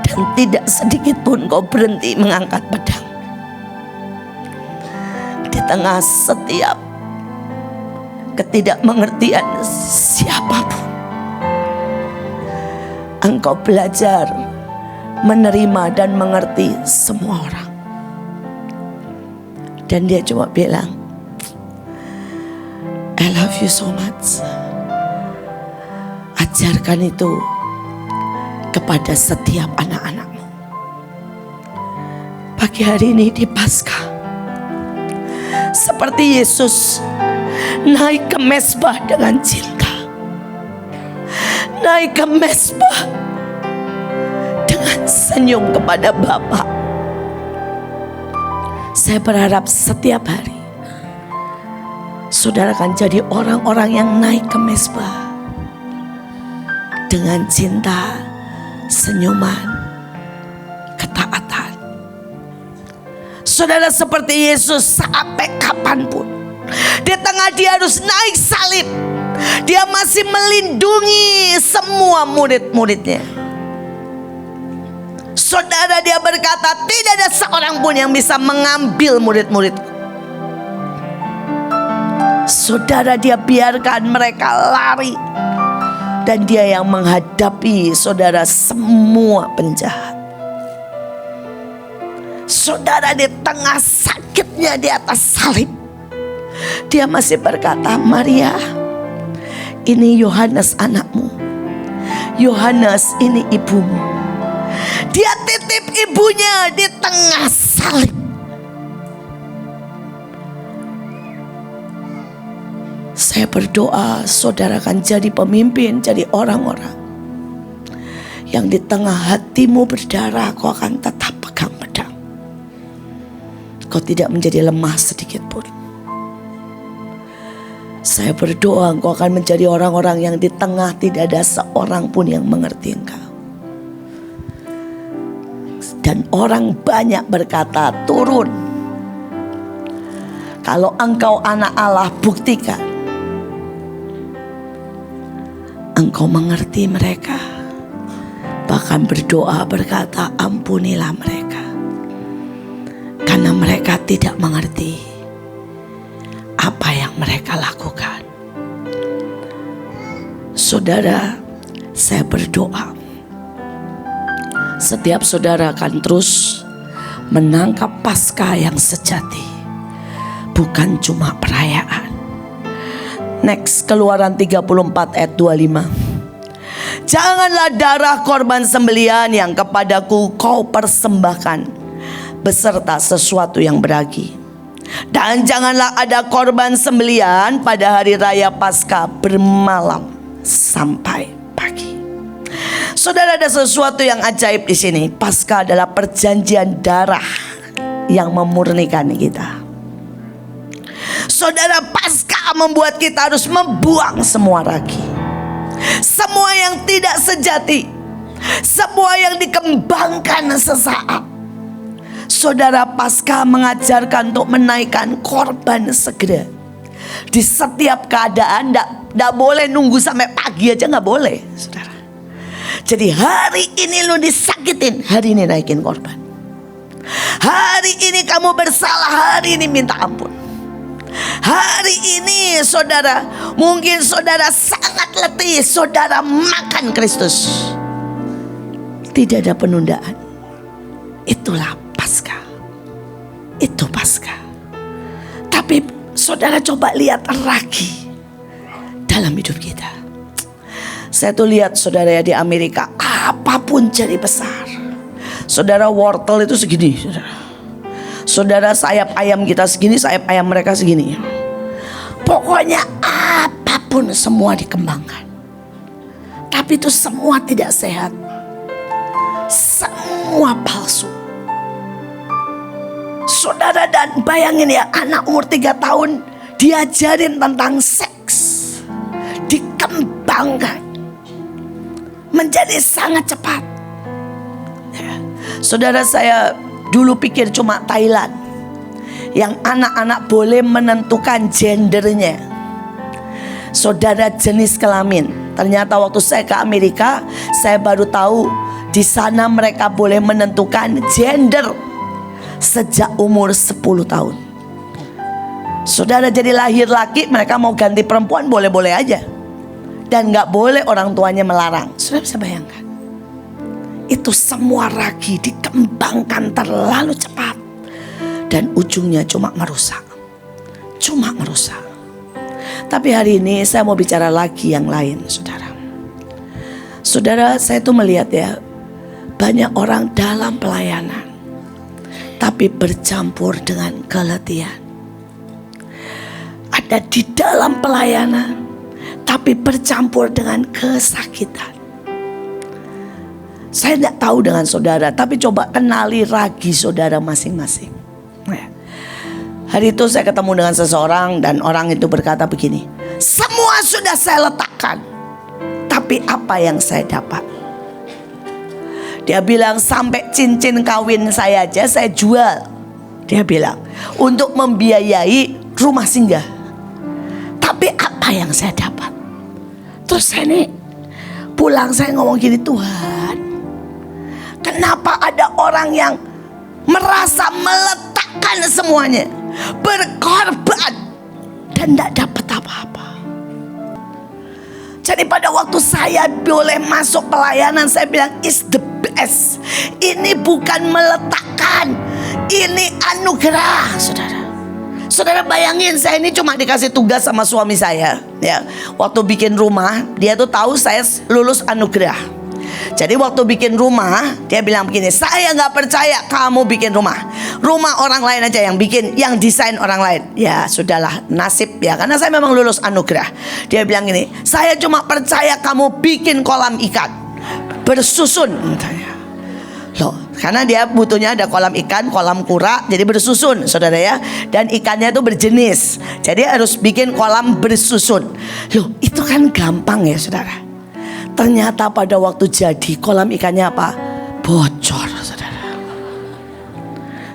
dan tidak sedikit pun kau berhenti mengangkat pedang. Di tengah setiap ketidakmengertian siapapun, engkau belajar menerima dan mengerti semua orang." Dan dia cuma bilang, "I love you so much." Ajarkan itu kepada setiap anak-anakmu. Pagi hari ini di Paskah, seperti Yesus naik ke mezbah dengan cinta, naik ke mezbah dengan senyum kepada Bapa. Saya berharap setiap hari saudara akan jadi orang-orang yang naik ke mezbah dengan cinta, senyuman, ketaatan. Saudara seperti Yesus sampai kapanpun, di tengah dia harus naik salib, dia masih melindungi semua murid-muridnya. Saudara, dia berkata, "Tidak ada seorang pun yang bisa mengambil murid-muridku." Saudara, dia biarkan mereka lari, dan dia yang menghadapi saudara semua penjahat. Saudara, di tengah sakitnya di atas salib, dia masih berkata, "Maria, ini Yohanes anakmu. Yohanes, ini ibumu." Dia titip ibunya di tengah salib. Saya berdoa saudara akan jadi pemimpin, jadi orang-orang yang di tengah hatimu berdarah, kau akan tetap pegang pedang. Kau tidak menjadi lemah sedikit pun. Saya berdoa engkau akan menjadi orang-orang yang di tengah tidak ada seorang pun yang mengerti engkau. Dan orang banyak berkata, "Turun. Kalau engkau anak Allah, buktikan engkau mengerti mereka." Bahkan berdoa berkata, "Ampunilah mereka, karena mereka tidak mengerti apa yang mereka lakukan." Saudara, saya berdoa setiap saudara akan terus menangkap Paskah yang sejati, bukan cuma perayaan. Next, Keluaran 34 ayat 25. "Janganlah darah korban sembelihan yang kepadaku kau persembahkan beserta sesuatu yang beragi. Dan janganlah ada korban sembelihan pada hari raya Paskah bermalam sampai pagi." Saudara, ada sesuatu yang ajaib di sini. Paskah adalah perjanjian darah yang memurnikan kita. Saudara, Paskah membuat kita harus membuang semua ragi, semua yang tidak sejati, semua yang dikembangkan sesaat. Saudara, Paskah mengajarkan untuk menaikkan korban segera. Di setiap keadaan, tidak boleh nunggu sampai pagi aja, nggak boleh, saudara. Jadi hari ini lu disakitin, hari ini naikin korban. Hari ini kamu bersalah, hari ini minta ampun. Hari ini saudara, mungkin saudara sangat letih, saudara makan Kristus. Tidak ada penundaan. Itulah Paskah. Itu Paskah. Tapi saudara coba lihat ragi dalam hidup kita. Saya tuh lihat saudara ya, di Amerika apapun jadi besar. Saudara, wortel itu segini, saudara. Saudara, sayap ayam kita segini, sayap ayam mereka segini. Pokoknya apapun semua dikembangkan. Tapi itu semua tidak sehat. Semua palsu. Saudara, dan bayangin ya, anak umur 3 tahun diajarin tentang seks. Dikembangkan menjadi sangat cepat. Ya. Saudara, saya dulu pikir cuma Thailand yang anak-anak boleh menentukan gendernya, saudara, jenis kelamin. Ternyata waktu saya ke Amerika, saya baru tahu di sana mereka boleh menentukan gender sejak umur 10 tahun. Saudara, jadi lahir laki, mereka mau ganti perempuan boleh-boleh aja. Dan gak boleh orang tuanya melarang. Saudara bisa bayangkan, itu semua ragi dikembangkan terlalu cepat. Dan ujungnya cuma merusak. Cuma merusak. Tapi hari ini saya mau bicara lagi yang lain, saudara. Saudara, saya tuh melihat ya, banyak orang dalam pelayanan tapi bercampur dengan keletihan. Ada di dalam pelayanan tapi bercampur dengan kesakitan. Saya tidak tahu dengan saudara, tapi coba kenali ragi saudara masing-masing. Hari itu saya ketemu dengan seseorang dan orang itu berkata begini, semua sudah saya letakkan, tapi apa yang saya dapat? Dia bilang, sampai cincin kawin saya aja saya jual. Dia bilang, untuk membiayai rumah singgah. Tapi apa yang saya dapat? Terus saya nih pulang, saya ngomong gini, Tuhan, kenapa ada orang yang merasa meletakkan semuanya, berkorban, dan tidak dapat apa-apa. Jadi pada waktu saya boleh masuk pelayanan, saya bilang, is the best. Ini bukan meletakkan, ini anugerah, saudara. Saudara bayangin, saya ini cuma dikasih tugas sama suami saya, ya. Waktu bikin rumah, dia tuh tahu saya lulus anugerah. Jadi waktu bikin rumah, dia bilang begini, saya gak percaya kamu bikin rumah. Rumah orang lain aja yang bikin, yang desain orang lain. Ya sudahlah, nasib ya, karena saya memang lulus anugerah. Dia bilang gini, saya cuma percaya kamu bikin kolam ikan bersusun. Loh, karena dia butuhnya ada kolam ikan, kolam kura, jadi bersusun, saudara ya. Dan ikannya itu berjenis, jadi harus bikin kolam bersusun. Loh, itu kan gampang ya, saudara. Ternyata pada waktu jadi, kolam ikannya apa? Bocor, saudara.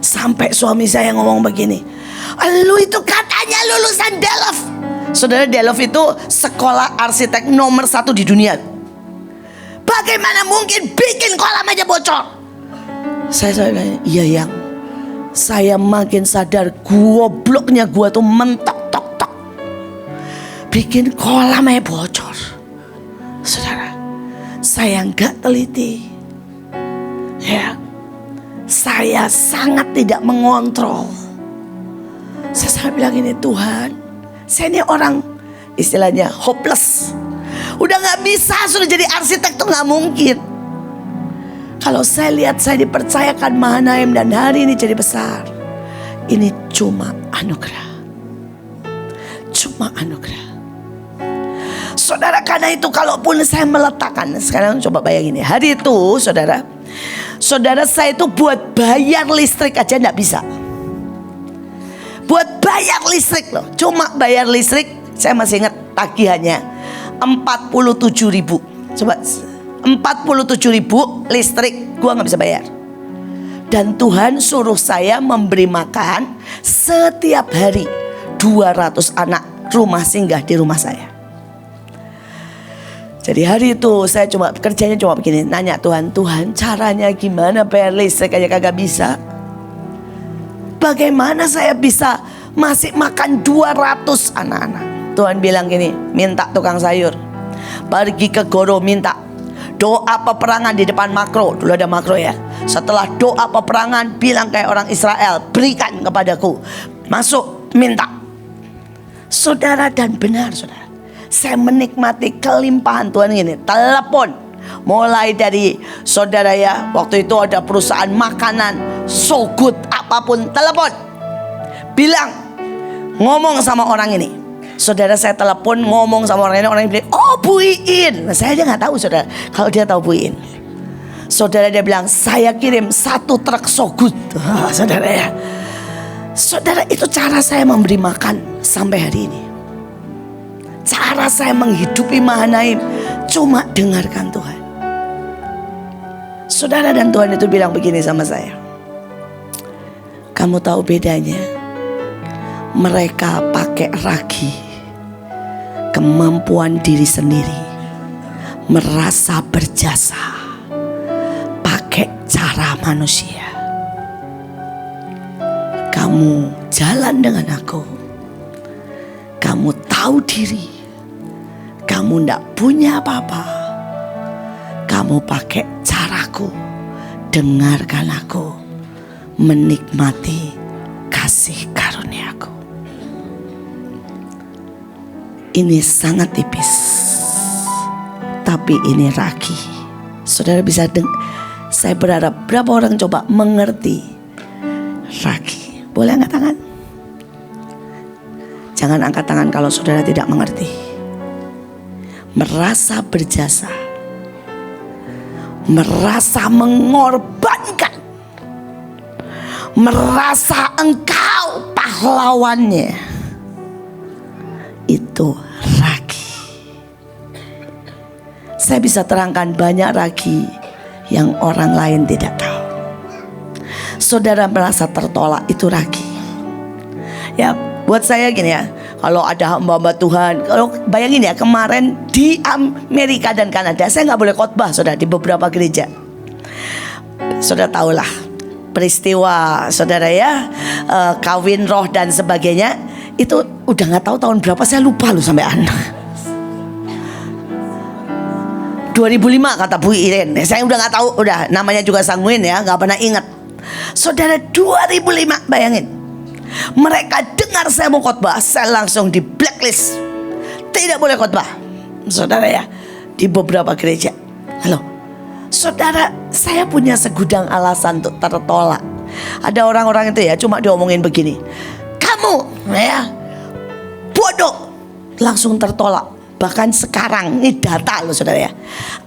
Sampai suami saya ngomong begini, lu itu katanya lulusan Delft. Saudara, Delft itu sekolah arsitek nomor 1 di dunia. Bagaimana mungkin bikin kolam aja bocor? Saya bilang, iya yang, saya makin sadar gobloknya gua tuh mentok-tok-tok. Bikin kolam aja bocor. Saudara, saya nggak teliti, ya. Saya sangat tidak mengontrol. Saya bilang ini, Tuhan, saya ini orang istilahnya hopeless. Udah nggak bisa, sudah jadi arsitek tuh nggak mungkin. Kalau saya lihat saya dipercayakan Mahanaim dan hari ini jadi besar, ini cuma anugerah, cuma anugerah. Saudara, karena itu kalaupun saya meletakkan, sekarang coba bayangin ya, hari itu saudara, saya itu buat bayar listrik aja gak bisa. Buat bayar listrik loh, cuma bayar listrik, saya masih ingat tagihannya 47.000. Coba 47.000 listrik, gua gak bisa bayar. Dan Tuhan suruh saya memberi makan setiap hari 200 anak rumah singgah di rumah saya. Jadi hari itu saya cuma kerjanya cuma begini, nanya Tuhan caranya gimana bayar listrik aja kagak bisa. Bagaimana saya bisa masih makan 200 anak-anak? Tuhan bilang gini, minta tukang sayur, pergi ke Goro minta doa peperangan di depan makro. Dulu ada makro ya. Setelah doa peperangan, bilang kayak orang Israel, berikan kepadaku. Masuk minta. Saudara, dan benar saudara, saya menikmati kelimpahan Tuhan ini. Telepon mulai dari saudara ya, waktu itu ada perusahaan makanan so good, apapun, telepon. Bilang, ngomong sama orang ini. Saudara, saya telepon ngomong sama orang ini bilang, oh Bu Iin. Nah, saya aja gak tahu saudara, kalau dia tahu Bu Iin. Saudara, dia bilang, saya kirim 1 truk So Good. Saudara ya, saudara, itu cara saya memberi makan sampai hari ini. Cara saya menghidupi Mahanaim cuma dengarkan Tuhan. Saudara, dan Tuhan itu bilang begini sama saya, kamu tahu bedanya? Mereka pakai ragi, kemampuan diri sendiri, merasa berjasa, pakai cara manusia. Kamu jalan dengan aku, kamu tahu diri, kamu tidak punya apa-apa, kamu pakai caraku, dengarkan aku, menikmati kasih karuniaku. Ini sangat tipis, tapi ini ragi. Saudara bisa saya berharap berapa orang coba mengerti ragi. Boleh angkat tangan? Jangan angkat tangan kalau saudara tidak mengerti. Merasa berjasa, merasa mengorbankan, merasa engkau pahlawannya. Itu ragi. Saya bisa terangkan banyak ragi yang orang lain tidak tahu. Saudara merasa tertolak, itu ragi. Ya, buat saya gini ya, kalau ada hamba-hamba Tuhan, kalau bayangin ya, kemarin di Amerika dan Kanada saya nggak boleh khotbah, saudara, di beberapa gereja. Saudara tahulah peristiwa, saudara ya, kawin roh dan sebagainya. Itu udah nggak tahu tahun berapa, saya lupa loh sampean. 2005 kata Bu Iren. Saya udah nggak tahu, udah namanya juga sanguin ya, nggak pernah ingat. Saudara, 2005, bayangin. Mereka dengar saya mau khotbah, saya langsung di blacklist, tidak boleh khotbah, saudara ya, di beberapa gereja. Halo, saudara, saya punya segudang alasan untuk tertolak. Ada orang-orang itu ya, cuma diomongin begini, kamu ya bodoh, langsung tertolak. Bahkan sekarang, ini data loh saudara ya,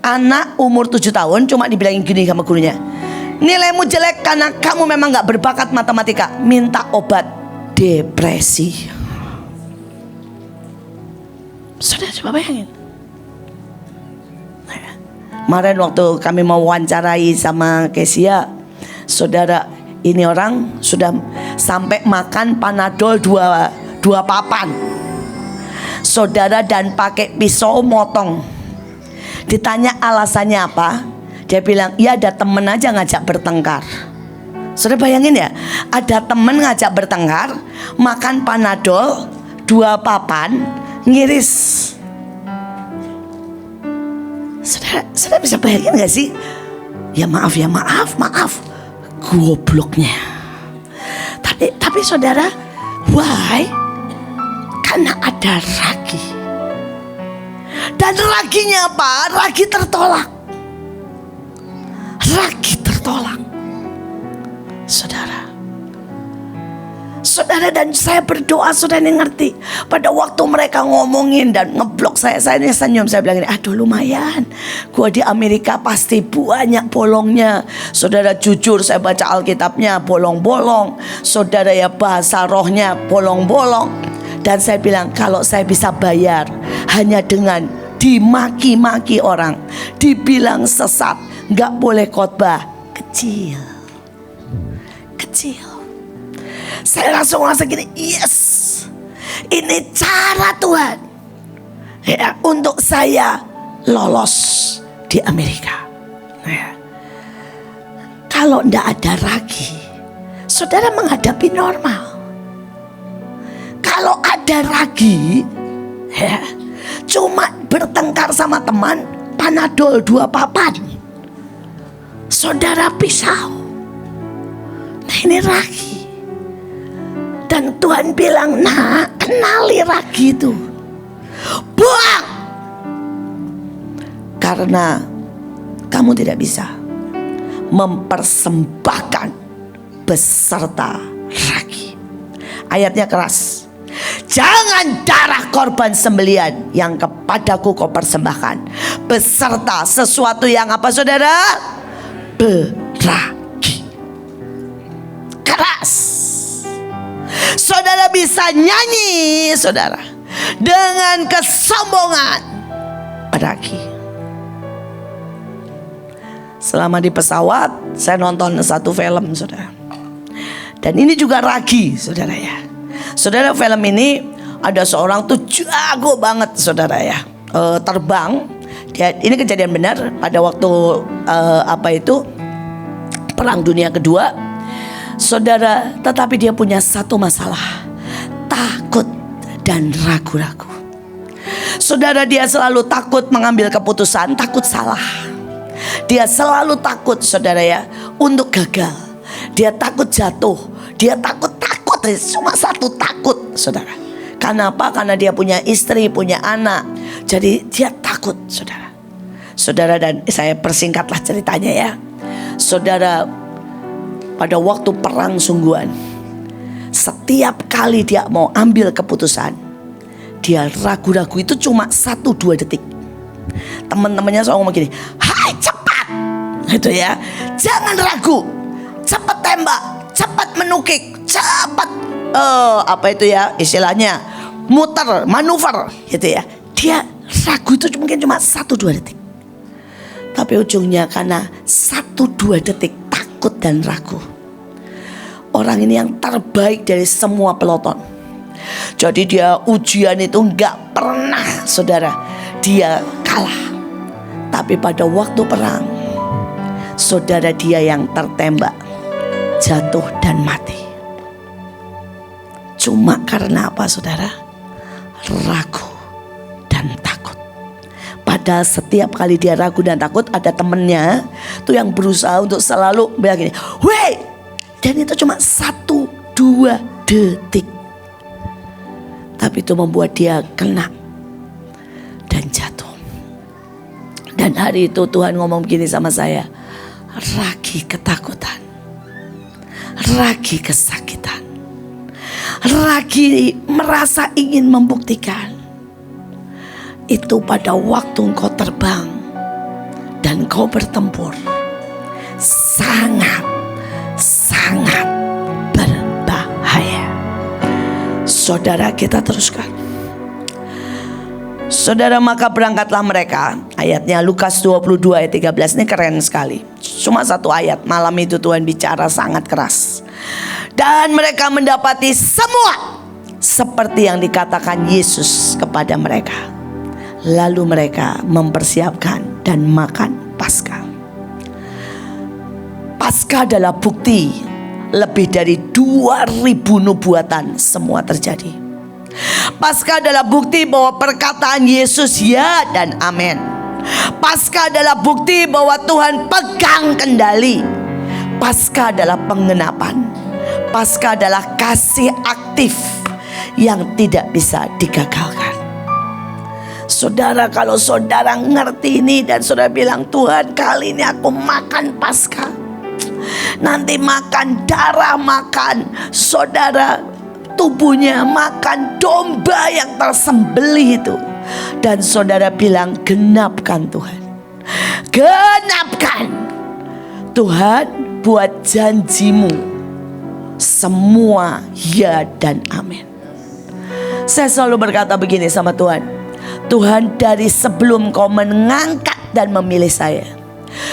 anak umur 7 tahun cuma dibilangin gini sama gurunya, nilaimu jelek karena kamu memang gak berbakat matematika, minta obat depresi. Saudara coba bayangin. Kemarin waktu kami mau wawancarai sama Kesia, saudara, ini orang sudah sampai makan Panadol dua papan, saudara, dan pakai pisau motong. Ditanya alasannya apa, dia bilang, ya ada temen aja ngajak bertengkar. Saudara bayangin ya, ada temen ngajak bertengkar, makan Panadol 2 papan, ngiris. Saudara bisa bayangin gak sih? Ya maaf, gobloknya. Tapi saudara, why? Karena ada ragi. Dan raginya apa? Ragi tertolak. Ragi tertolak. Saudara, dan saya berdoa, saudara ini ngerti. Pada waktu mereka ngomongin dan ngeblok saya ini senyum. Saya bilang ini, aduh lumayan, gua di Amerika pasti banyak bolongnya. Saudara, jujur saya baca Alkitabnya bolong-bolong. Saudara ya, bahasa rohnya bolong-bolong. Dan saya bilang, kalau saya bisa bayar hanya dengan dimaki-maki orang, dibilang sesat, gak boleh khotbah, kecil. Saya langsung merasa gini, yes, ini cara Tuhan ya, untuk saya lolos di Amerika. Ya. Kalau ndak ada ragi, saudara menghadapi normal. Kalau ada ragi, ya, cuma bertengkar sama teman, Panadol 2 papan, saudara pisau. Nah ini ragi. Dan Tuhan bilang, nah kenali ragi itu, buang. Karena kamu tidak bisa mempersembahkan beserta ragi. Ayatnya keras. Jangan darah korban sembelian yang kepadaku kau persembahkan beserta sesuatu yang apa saudara? Beragi. Keras. Saudara bisa nyanyi saudara dengan kesombongan. Beragi. Selama di pesawat saya nonton satu film saudara. Dan ini juga ragi saudara ya. Saudara, film ini ada seorang tuh jago banget saudara ya, terbang. Ini kejadian benar pada waktu Perang Dunia Kedua saudara. Tetapi dia punya satu masalah, takut dan ragu-ragu. Saudara, dia selalu takut mengambil keputusan, takut salah. Dia selalu takut saudara ya untuk gagal. Dia takut jatuh. Dia takut. Cuma satu takut saudara. Kenapa? Karena dia punya istri, punya anak. Jadi dia takut saudara. Saudara, dan saya persingkatlah ceritanya ya. Saudara, pada waktu perang sungguhan, setiap kali dia mau ambil keputusan, dia ragu-ragu itu cuma 1-2 detik. Teman-temannya selalu ngomong gini, hai cepat, gitu ya, jangan ragu, cepat tembak, cepat menukik, cepat istilahnya muter, manuver, gitu ya. Dia ragu itu mungkin cuma 1-2 detik. Tapi ujungnya karena 1-2 detik takut dan ragu, orang ini yang terbaik dari semua peloton. Jadi dia ujian itu gak pernah saudara dia kalah. Tapi pada waktu perang saudara, dia yang tertembak, jatuh dan mati. Cuma karena apa saudara? Ragu dan takut. Padahal setiap kali dia ragu dan takut, ada temennya tuh yang berusaha untuk selalu bilang gini, weh, dan itu cuma 1-2 detik. Tapi itu membuat dia kena dan jatuh. Dan hari itu Tuhan ngomong begini sama saya, ragi ketakutan, ragi kesakitan, ragi merasa ingin membuktikan. Itu pada waktu engkau terbang dan engkau bertempur, sangat berbahaya. Saudara, kita teruskan. Saudara, maka berangkatlah mereka. Ayatnya Lukas 22 ayat 13. Ini keren sekali. Cuma satu ayat, malam itu Tuhan bicara sangat keras. Dan mereka mendapati semua seperti yang dikatakan Yesus kepada mereka. Lalu mereka mempersiapkan dan makan Paskah. Paskah adalah bukti lebih dari 2000 nubuatan semua terjadi. Paskah adalah bukti bahwa perkataan Yesus ya dan amin. Paskah adalah bukti bahwa Tuhan pegang kendali. Paskah adalah pengenapan. Paskah adalah kasih aktif yang tidak bisa digagalkan. Saudara, kalau saudara ngerti ini dan saudara bilang, Tuhan, kali ini aku makan Paskah, nanti makan darah, makan saudara tubuhnya, makan domba yang tersembelih itu, dan saudara bilang, genapkan Tuhan, genapkan Tuhan, buat janjimu semua ya dan amin. Saya selalu berkata begini sama Tuhan, Tuhan, dari sebelum kau mengangkat dan memilih saya,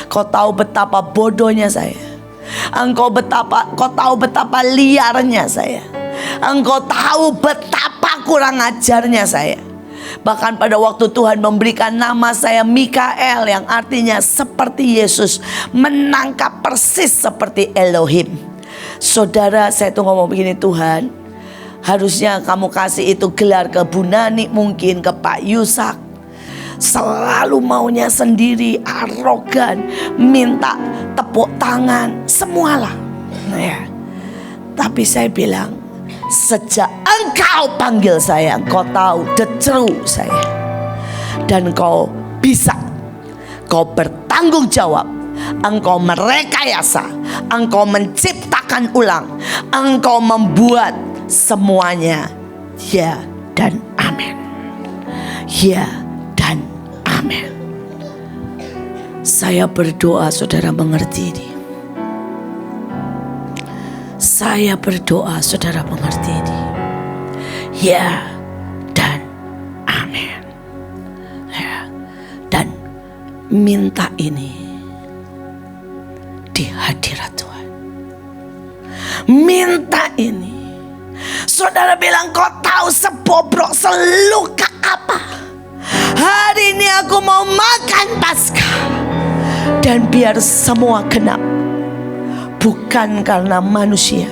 kau tahu betapa bodohnya saya. Kau tahu betapa liarnya saya. Engkau tahu betapa kurang ajarnya saya. Bahkan pada waktu Tuhan memberikan nama saya Mikael, yang artinya seperti Yesus, menangkap persis seperti Elohim. Saudara, saya tuh ngomong begini, Tuhan, harusnya kamu kasih itu gelar ke Bu Nani, mungkin ke Pak Yusak. Selalu maunya sendiri, arogan, minta tepuk tangan, semualah. Ya. Tapi saya bilang, sejak engkau panggil saya, engkau tahu deceru saya, dan kau bisa, kau bertanggung jawab Engkau merekayasa, Engkau menciptakan ulang, Engkau membuat semuanya ya dan amin. Ya dan amin. Saya berdoa saudara mengerti ini. Saya berdoa saudara mengerti ini. Ya dan amin. Ya, dan minta ini di hadirat Tuhan. Minta ini. Saudara bilang, kau tahu sebobrok seluka apa? Hari ini aku mau makan Paskah. Dan biar semua genap. Bukan karena manusia,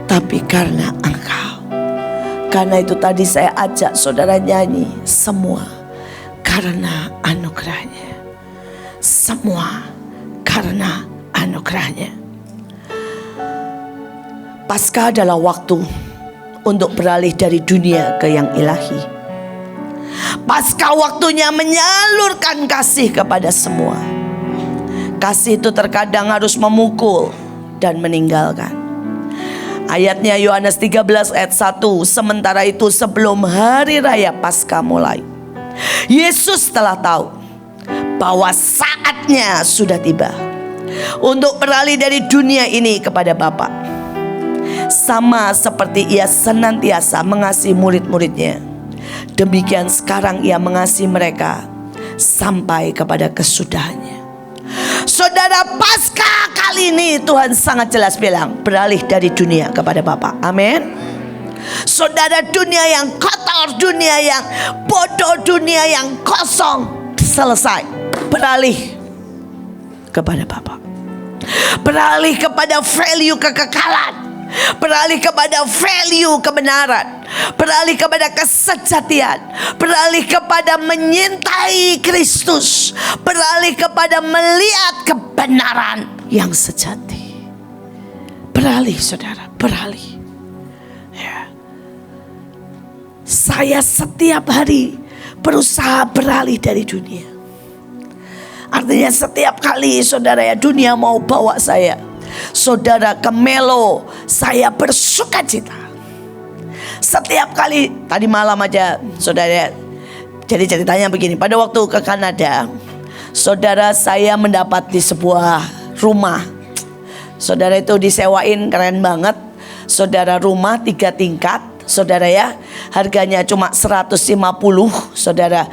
tapi karena Engkau. Karena itu tadi saya ajak saudara nyanyi, semua karena anugerahnya. Semua karena anugerahnya. Paskah adalah waktu untuk beralih dari dunia ke yang ilahi. Paskah waktunya menyalurkan kasih kepada semua. Kasih itu terkadang harus memukul dan meninggalkan. Ayatnya Yohanes 13 ayat 1. Sementara itu sebelum hari raya Paskah mulai, Yesus telah tahu bahwa saatnya sudah tiba untuk beralih dari dunia ini kepada Bapa. Sama seperti ia senantiasa mengasihi murid-muridnya, demikian sekarang ia mengasihi mereka sampai kepada kesudahannya. Saudara, Paskah kali ini Tuhan sangat jelas bilang, beralih dari dunia kepada Bapa. Amin. Saudara, dunia yang kotor, dunia yang bodoh, dunia yang kosong, selesai. Beralih kepada Bapa. Beralih kepada value kekekalan. Beralih kepada value kebenaran. Beralih kepada kesejatian. Beralih kepada menyintai Kristus. Beralih kepada melihat kebenaran yang sejati. Beralih saudara, beralih ya. Saya setiap hari berusaha beralih dari dunia. Artinya setiap kali saudara ya, dunia mau bawa saya, saudara, ke Melo, saya bersuka cita. Setiap kali, tadi malam aja saudara, jadi ceritanya begini. Pada waktu ke Kanada, saudara, saya mendapat di sebuah rumah. Saudara, itu disewain, keren banget. Saudara, rumah 3 tingkat. Saudara ya, harganya cuma 150 saudara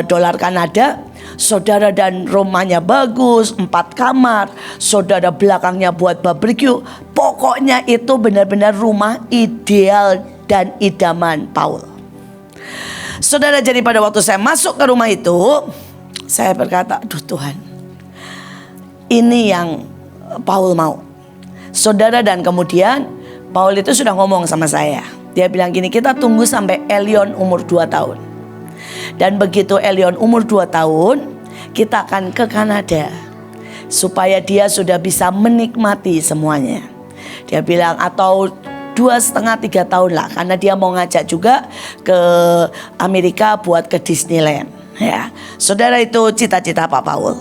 dolar Kanada. Saudara, dan rumahnya bagus, 4 kamar. Saudara, belakangnya buat barbecue. Pokoknya itu benar-benar rumah ideal dan idaman Paul. Saudara, jadi pada waktu saya masuk ke rumah itu, saya berkata, aduh Tuhan, ini yang Paul mau. Saudara, dan kemudian Paul itu sudah ngomong sama saya. Dia bilang gini, kita tunggu sampai Elion umur 2 tahun. Dan begitu Elion umur 2 tahun, kita akan ke Kanada. Supaya dia sudah bisa menikmati semuanya. Dia bilang atau 2,5-3 tahun lah. Karena dia mau ngajak juga ke Amerika buat ke Disneyland ya. Saudara, itu cita-cita Pak Paul.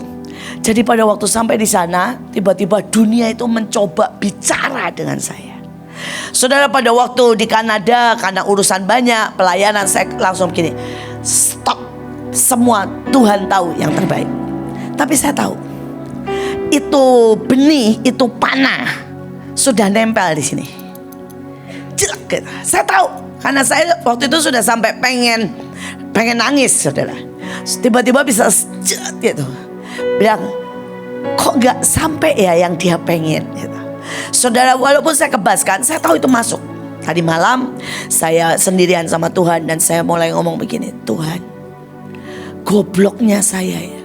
Jadi pada waktu sampai di sana, tiba-tiba dunia itu mencoba bicara dengan saya. Saudara, pada waktu di Kanada, karena urusan banyak, pelayanan, saya langsung begini, stop, semua Tuhan tahu yang terbaik. Tapi saya tahu, itu benih, itu panah sudah nempel di sini. Jelek gitu. Saya tahu, karena saya waktu itu sudah sampai pengen nangis, saudara. Tiba-tiba bisa gitu, bilang, kok gak sampai ya yang dia pengen gitu. Saudara, walaupun saya kebaskan, saya tahu itu masuk. Tadi malam saya sendirian sama Tuhan dan saya mulai ngomong begini, Tuhan, gobloknya saya ya.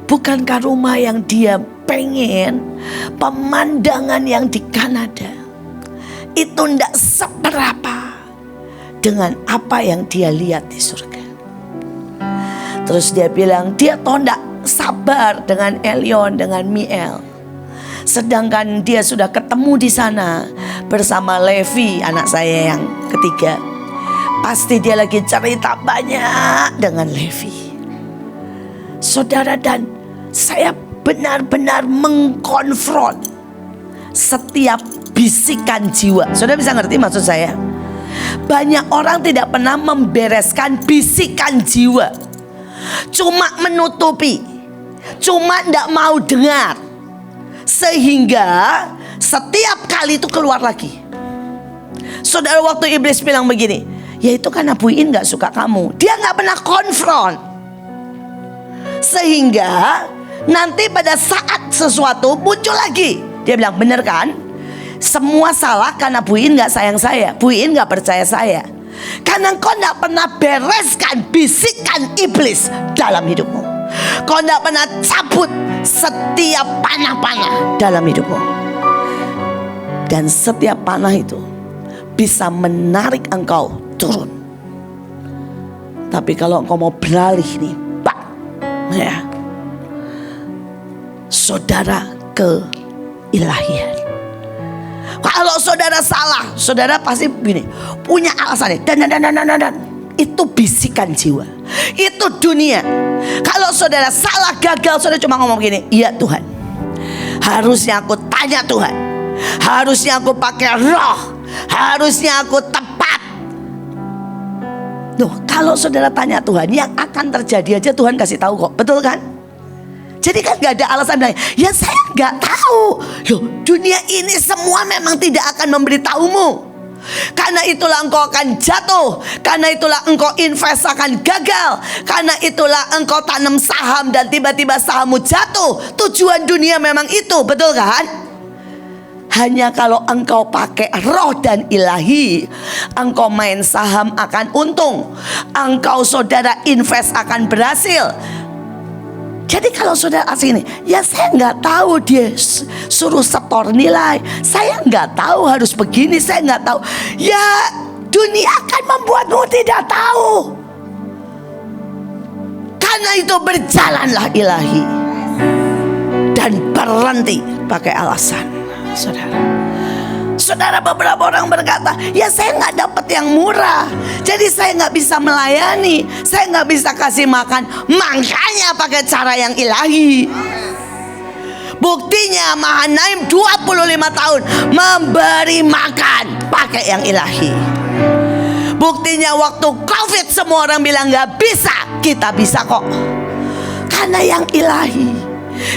Bukankah rumah yang dia pengen, pemandangan yang di Kanada, itu ndak seberapa dengan apa yang dia lihat di surga. Terus dia bilang, dia toh ndak sabar dengan Elion, dengan Miel. Sedangkan dia sudah ketemu di sana bersama Levi, anak saya yang ketiga. Pasti dia lagi cerita banyak dengan Levi. Saudara, dan saya benar-benar mengkonfront setiap bisikan jiwa. Saudara bisa ngerti maksud saya? Banyak orang tidak pernah membereskan bisikan jiwa, cuma menutupi, cuma tidak mau dengar, sehingga setiap kali itu keluar lagi. Saudara, waktu iblis bilang begini, ya itu karena Bu In gak suka kamu, dia gak pernah konfront, sehingga nanti pada saat sesuatu muncul lagi, dia bilang, bener kan? Semua salah karena Bu In gak sayang saya, Bu In gak percaya saya, karena kau gak pernah bereskan bisikan iblis dalam hidupmu. Kau gak pernah cabut setiap panah-panah dalam hidupmu. Dan setiap panah itu bisa menarik engkau turun. Tapi kalau engkau mau beralih nih, Pak, ya, saudara ke ilahian. Kalau saudara salah, saudara pasti begini, punya alasannya. Dan itu bisikan jiwa, itu dunia. Kalau saudara salah, gagal, saudara cuma ngomong begini, iya Tuhan, harusnya aku tanya Tuhan, harusnya aku pakai roh, harusnya aku tepat. Loh, kalau saudara tanya Tuhan, yang akan terjadi aja Tuhan kasih tahu kok, betul kan? Jadi kan gak ada alasan bilang, ya saya gak tahu. Loh, dunia ini semua memang tidak akan memberitahumu. Karena itulah engkau akan jatuh, karena itulah engkau invest akan gagal, karena itulah engkau tanam saham dan tiba-tiba sahammu jatuh. Tujuan dunia memang itu, betul kan? Hanya kalau engkau pakai roh dan ilahi, engkau main saham akan untung, engkau saudara invest akan berhasil. Jadi kalau saudara asing ini, ya saya nggak tahu dia suruh setor nilai, saya nggak tahu harus begini, saya nggak tahu. Ya dunia akan membuatmu tidak tahu. Karena itu berjalanlah ilahi dan berhenti pakai alasan, saudara. Saudara, beberapa orang berkata, ya saya nggak dapat yang murah, jadi saya nggak bisa melayani, saya nggak bisa kasih makan, makanya pakai cara yang ilahi. Buktinya Mahanaim 25 tahun memberi makan pakai yang ilahi. Buktinya waktu COVID semua orang bilang nggak bisa, kita bisa kok, karena yang ilahi.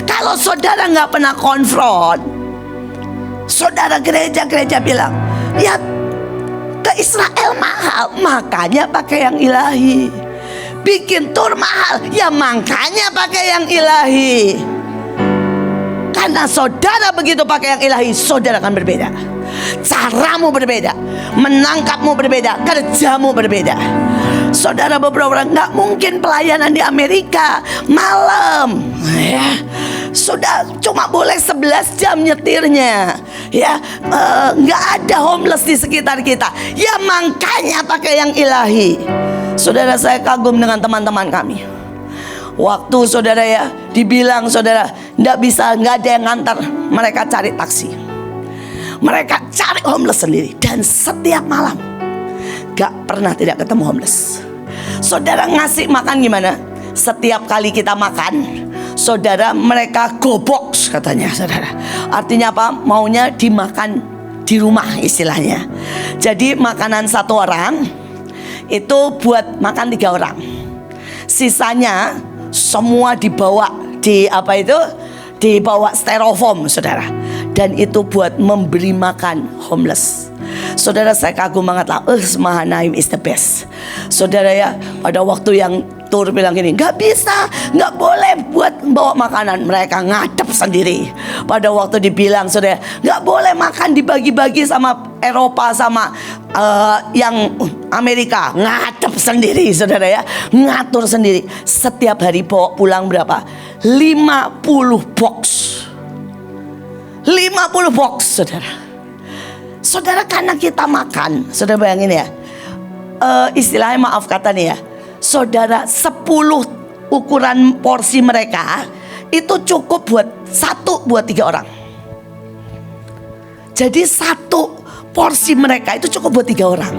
Kalau saudara nggak pernah konfront, saudara gereja-gereja bilang, ya ke Israel mahal, makanya pakai yang ilahi. Bikin tur mahal, ya makanya pakai yang ilahi. Karena saudara begitu pakai yang ilahi, saudara akan berbeda. Caramu berbeda, menangkapmu berbeda, kerjamu berbeda. Saudara, beberapa orang nggak mungkin pelayanan di Amerika malam, ya. Sudah cuma boleh 11 jam nyetirnya, ya, nggak ada homeless di sekitar kita, ya makanya pakai yang ilahi. Saudara, saya kagum dengan teman-teman kami. Waktu saudara ya dibilang saudara nggak bisa, nggak ada yang ngantar, mereka cari taksi, mereka cari homeless sendiri, dan setiap malam gak pernah tidak ketemu homeless. Saudara, ngasih makan gimana? Setiap kali kita makan, saudara, mereka gobok katanya, saudara. Artinya apa? Maunya dimakan di rumah istilahnya. Jadi makanan satu orang itu buat makan 3 orang. Sisanya semua dibawa di apa itu? Dibawa styrofoam, saudara. Dan itu buat memberi makan homeless. Saudara, saya kagum banget lah. Mahanaim is the best. Saudara ya, pada waktu yang tur bilang gini, nggak bisa, nggak boleh buat bawa makanan, mereka ngadep sendiri. Pada waktu dibilang saudara, nggak boleh makan dibagi-bagi sama Eropa sama yang Amerika, ngadep sendiri, saudara ya, ngatur sendiri. Setiap hari bawa pulang berapa? 50 box. 50 box, saudara. Saudara, karena kita makan, saudara bayangin ya, istilahnya maaf kata nih ya, saudara, 10 ukuran porsi mereka itu cukup buat 3 orang. Jadi 1 porsi mereka itu cukup buat 3 orang.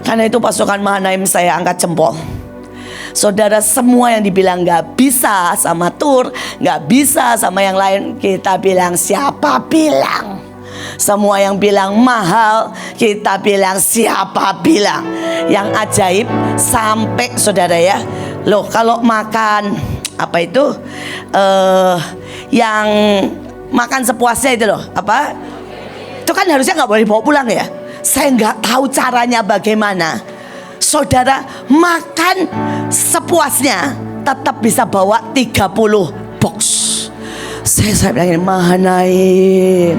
Karena itu pasukan Mahanaim saya angkat jempol. Saudara, semua yang dibilang gak bisa sama Tur, gak bisa sama yang lain, kita bilang siapa bilang? Semua yang bilang mahal, kita bilang siapa bilang? Yang ajaib sampai saudara ya, loh kalau makan apa itu yang makan sepuasnya itu loh, apa? Itu kan harusnya nggak boleh bawa pulang ya. Saya nggak tahu caranya bagaimana. Saudara, makan sepuasnya tetap bisa bawa 30 box. Saya bilang ini Mahanaim.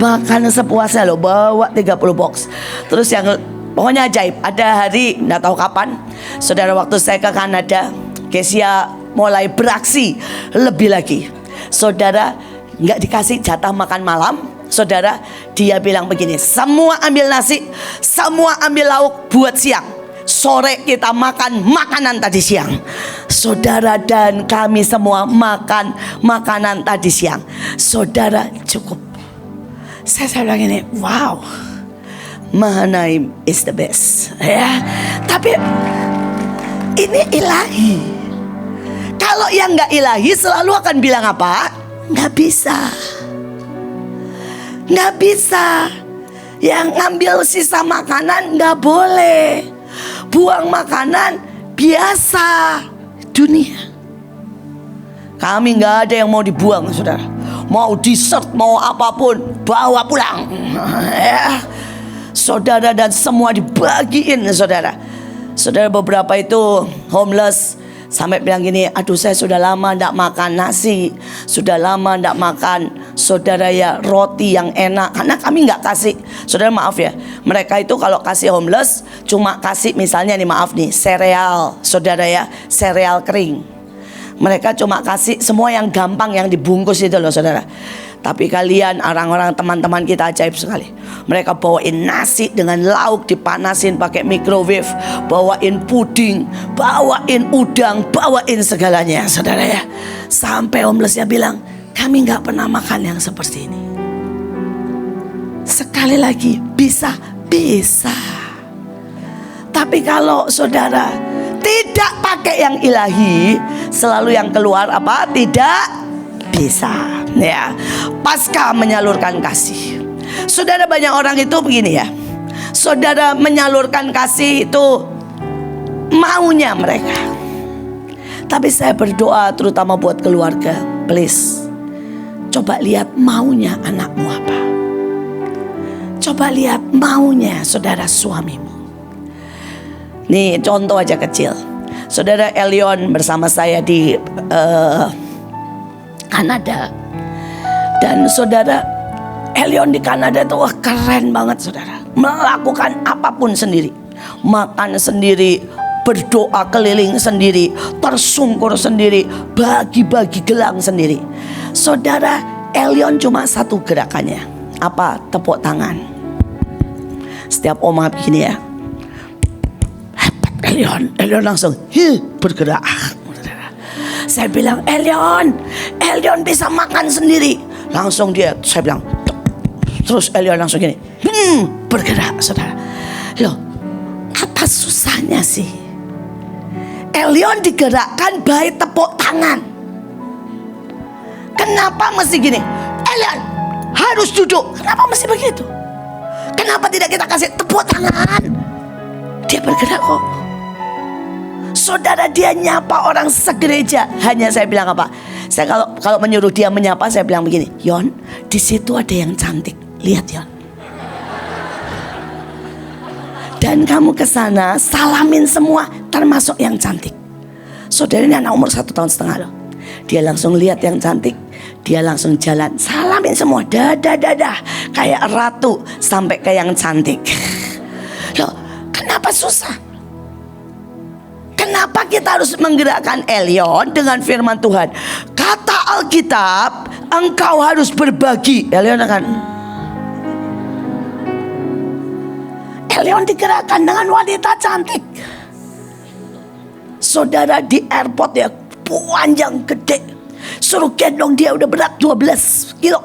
Makan sepuasnya loh, bawa 30 box. Terus yang pokoknya ajaib, ada hari nggak tahu kapan, saudara, waktu saya ke Kanada, Kesia mulai beraksi lebih lagi. Saudara, nggak dikasih jatah makan malam. Saudara, dia bilang begini, semua ambil nasi, semua ambil lauk buat siang. Sore kita makan makanan tadi siang. Saudara, dan kami semua makan makanan tadi siang. Saudara, cukup. Saya bilang ini, wow, Mahanaim is the best ya. Tapi ini ilahi. Kalau yang gak ilahi selalu akan bilang apa? Gak bisa. Gak bisa. Yang ngambil sisa makanan gak boleh. Buang makanan biasa dunia. Kami gak ada yang mau dibuang, saudara. Mau dessert, mau apapun, bawa pulang ya. Saudara, dan semua dibagiin, saudara. Saudara, beberapa itu homeless sampai bilang gini, aduh saya sudah lama tidak makan nasi, sudah lama tidak makan, saudara ya, roti yang enak. Karena kami nggak kasih, saudara maaf ya, mereka itu kalau kasih homeless cuma kasih misalnya nih, maaf nih, sereal, saudara ya, sereal kering. Mereka cuma kasih semua yang gampang, yang dibungkus itu loh, saudara. Tapi kalian, orang-orang teman-teman kita ajaib sekali. Mereka bawain nasi dengan lauk dipanasin pakai microwave, bawain puding, bawain udang, bawain segalanya, saudara ya. Sampai homelessnya bilang, kami gak pernah makan yang seperti ini. Sekali lagi, bisa. Tapi kalau saudara tidak pakai yang ilahi, selalu yang keluar apa? Tidak bisa ya. Pasca menyalurkan kasih, saudara, banyak orang itu begini ya, saudara, menyalurkan kasih itu maunya mereka. Tapi saya berdoa terutama buat keluarga, please, coba lihat maunya anakmu apa. Coba lihat maunya saudara suamimu. Nih contoh aja kecil. Saudara, Elion bersama saya di Kanada. Dan saudara, Elion di Kanada itu wah, keren banget, saudara. Melakukan apapun sendiri. Makan sendiri, berdoa keliling sendiri, tersungkur sendiri, bagi-bagi gelang sendiri. Saudara, Elion cuma satu gerakannya. Apa? Tepuk tangan. Setiap oma begini ya, Elion langsung bergerak. Saya bilang, Elion bisa makan sendiri. Langsung dia, saya bilang, terus Elion langsung gini, bergerak, saudara. Loh, apa susahnya sih? Elion digerakkan by tepuk tangan. Kenapa mesti gini? Elion harus duduk. Kenapa mesti begitu? Kenapa tidak kita kasih tepuk tangan? Dia bergerak kok. Saudara, dia nyapa orang segereja. Hanya saya bilang apa? Saya kalau menyuruh dia menyapa, saya bilang begini, Yon, di situ ada yang cantik. Lihat, Yon. Dan kamu ke sana salamin semua, termasuk yang cantik. Saudara, ini anak umur 1,5 tahun loh. Dia langsung lihat yang cantik, dia langsung jalan, salamin semua, dadah, kayak ratu sampai ke yang cantik. Loh, kenapa susah? Kenapa kita harus menggerakkan Elion dengan firman Tuhan? Kata Alkitab, engkau harus berbagi. Elion digerakkan dengan wanita cantik. Saudara, di airport ya, panjang gede, suruh gendong dia, udah berat 12 kilo.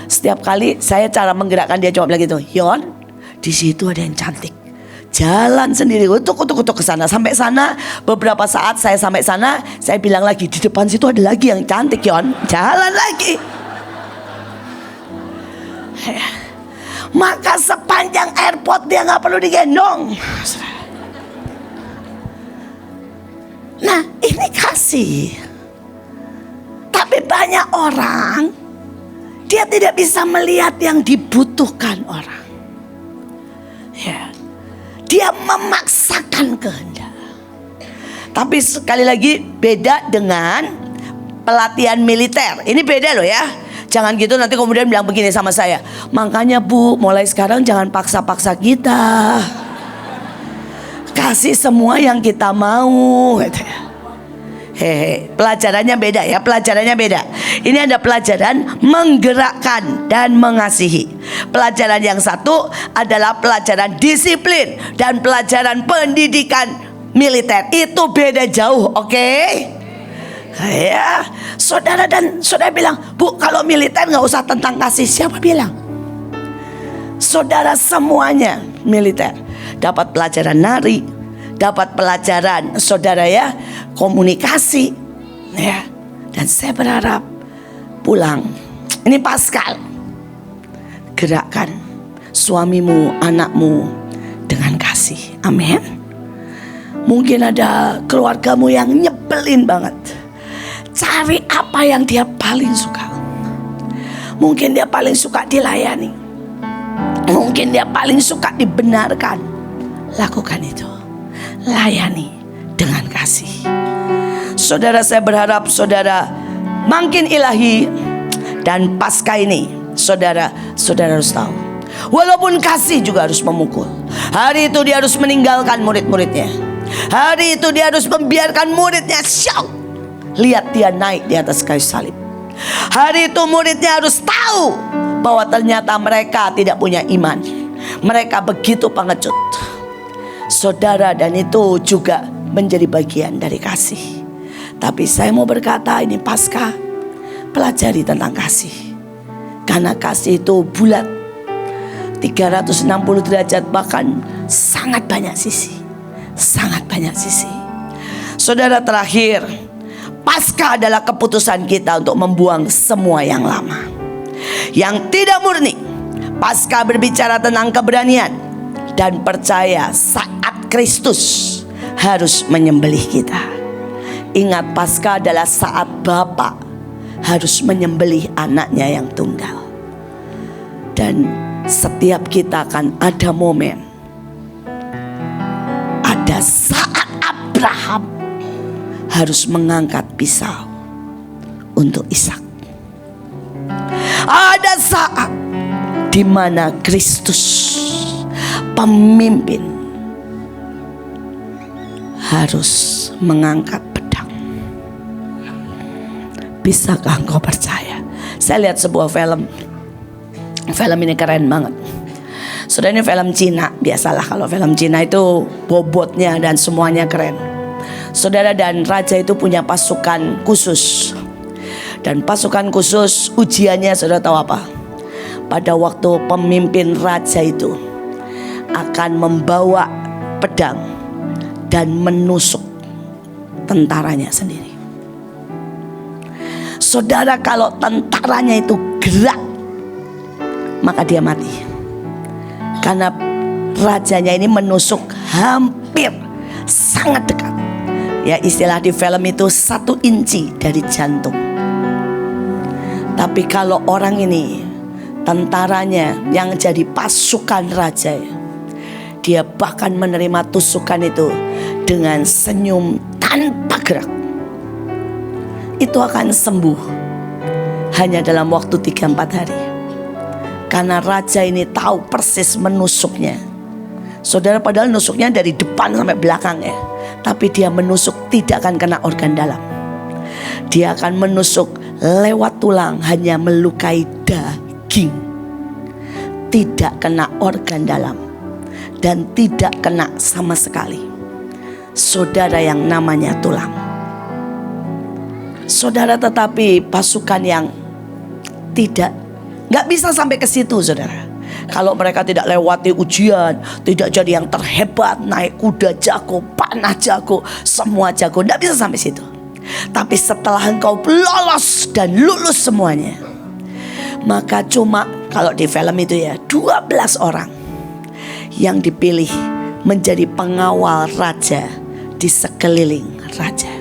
Setiap kali saya cara menggerakkan dia cuma bilang gitu, Yon, Di situ ada yang cantik. Jalan sendiri, utuk ke sana. Sampai sana, beberapa saat saya sampai sana, saya bilang lagi, di depan situ ada lagi yang cantik, Yon. Jalan lagi. Maka sepanjang airport dia nggak perlu digendong. Nah, ini kasih. Tapi banyak orang, dia tidak bisa melihat yang dibutuhkan orang. Ya, dia memaksakan kehendak. Tapi sekali lagi beda dengan pelatihan militer. Ini beda loh ya. Jangan gitu nanti kemudian bilang begini sama saya. Makanya Bu, mulai sekarang jangan paksa-paksa kita. Kasih semua yang kita mau. Hehe, pelajarannya beda ya, pelajarannya beda. Ini ada pelajaran menggerakkan dan mengasihi. Pelajaran yang satu adalah pelajaran disiplin dan pelajaran pendidikan militer. Itu beda jauh, oke? Ya, saudara bilang, Bu, kalau militer nggak usah tentang kasih. Siapa bilang? Saudara semuanya militer dapat pelajaran nari, dapat pelajaran saudara ya komunikasi ya. Dan saya berharap pulang ini Paskal, gerakkan suamimu, anakmu dengan kasih. Amin. Mungkin ada keluargamu yang nyebelin banget. Cari apa yang dia paling suka. Mungkin dia paling suka dilayani, mungkin dia paling suka dibenarkan. Lakukan itu. Layani dengan kasih. Saudara, saya berharap saudara makin ilahi. Dan pasca ini saudara harus tahu, walaupun kasih juga harus memukul. Hari itu dia harus meninggalkan murid-muridnya. Hari itu dia harus membiarkan muridnya shout. Lihat dia naik di atas kayu salib. Hari itu muridnya harus tahu bahwa ternyata mereka tidak punya iman. Mereka begitu pengecut. Saudara, dan itu juga menjadi bagian dari kasih. Tapi saya mau berkata ini Paskah, pelajari tentang kasih. Karena kasih itu bulat 360 derajat, bahkan sangat banyak sisi. Sangat banyak sisi. Saudara, terakhir, Paskah adalah keputusan kita untuk membuang semua yang lama, yang tidak murni. Paskah berbicara tentang keberanian dan percaya saat Kristus harus menyembelih kita. Ingat, Paskah adalah saat Bapa harus menyembelih anaknya yang tunggal. Dan setiap kita akan ada momen, ada saat Abraham harus mengangkat pisau untuk Ishak. Ada saat di mana Kristus pemimpin harus mengangkat pedang. Bisakah engkau percaya? Saya lihat sebuah film. Film ini keren banget. Saudara, ini film Cina. Biasalah kalau film Cina itu bobotnya dan semuanya keren. Saudara, dan raja itu punya pasukan khusus. Dan pasukan khusus ujiannya saudara tahu apa? Pada waktu pemimpin raja itu akan membawa pedang dan menusuk tentaranya sendiri. Saudara, kalau tentaranya itu gerak, maka dia mati. Karena rajanya ini menusuk hampir sangat dekat. Ya, istilah di film itu 1 inci dari jantung. Tapi kalau orang ini, tentaranya yang jadi pasukan raja, dia bahkan menerima tusukan itu dengan senyum tanpa gerak. Itu akan sembuh hanya dalam waktu 3-4 hari. Karena raja ini tahu persis menusuknya. Saudara, padahal nusuknya dari depan sampai belakang ya. Tapi dia menusuk tidak akan kena organ dalam. Dia akan menusuk lewat tulang, hanya melukai daging. Tidak kena organ dalam. Dan tidak kena sama sekali, saudara, yang namanya tulang. Saudara, tetapi pasukan yang gak bisa sampai ke situ, saudara. Kalau mereka tidak lewati ujian, tidak jadi yang terhebat, naik kuda jago, panah jago, semua jago, tidak bisa sampai situ. Tapi setelah engkau lolos dan lulus semuanya, maka cuma kalau di film itu ya 12 orang yang dipilih menjadi pengawal raja di sekeliling raja.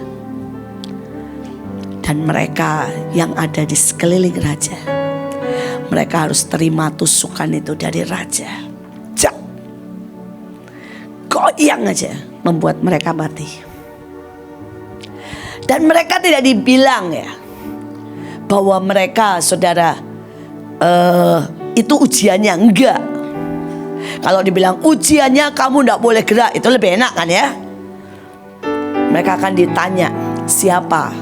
Dan mereka yang ada di sekeliling raja, mereka harus terima tusukan itu dari raja. Jak, goyang aja membuat mereka mati. Dan mereka tidak dibilang ya bahwa mereka saudara itu ujiannya, enggak. Kalau dibilang ujiannya kamu tidak boleh gerak, itu lebih enak kan ya. Mereka akan ditanya, siapa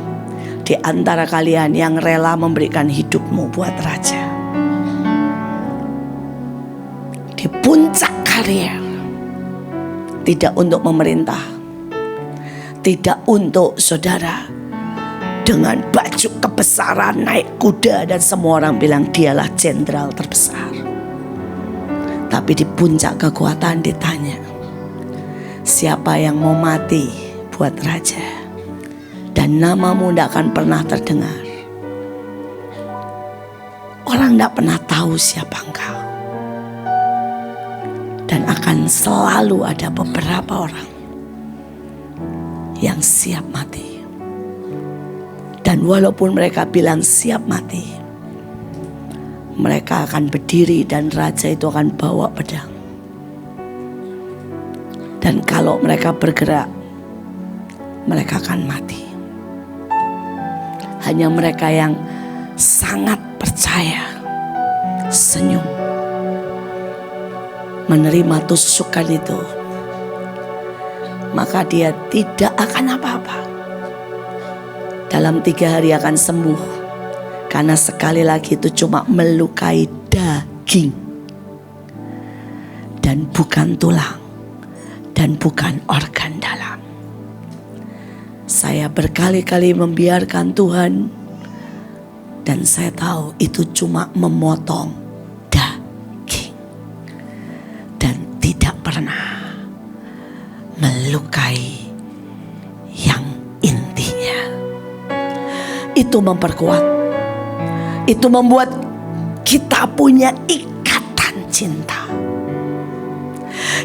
di antara kalian yang rela memberikan hidupmu buat raja? Di puncak karir, tidak untuk memerintah, tidak untuk saudara dengan baju kebesaran naik kuda dan semua orang bilang dialah jenderal terbesar. Tapi di puncak kekuatan ditanya, siapa yang mau mati buat raja? Dan namamu tidak akan pernah terdengar. Orang tidak pernah tahu siapa engkau. Dan akan selalu ada beberapa orang yang siap mati. Dan walaupun mereka bilang siap mati, mereka akan berdiri dan raja itu akan bawa pedang. Dan kalau mereka bergerak, mereka akan mati. Hanya mereka yang sangat percaya, senyum, menerima tusukan itu, maka dia tidak akan apa-apa. Dalam 3 hari akan sembuh. Karena sekali lagi itu cuma melukai daging dan bukan tulang dan bukan organ dalam. Saya berkali-kali membiarkan Tuhan, dan saya tahu itu cuma memotong daging dan tidak pernah melukai yang intinya. Itu memperkuat, itu membuat kita punya ikatan cinta,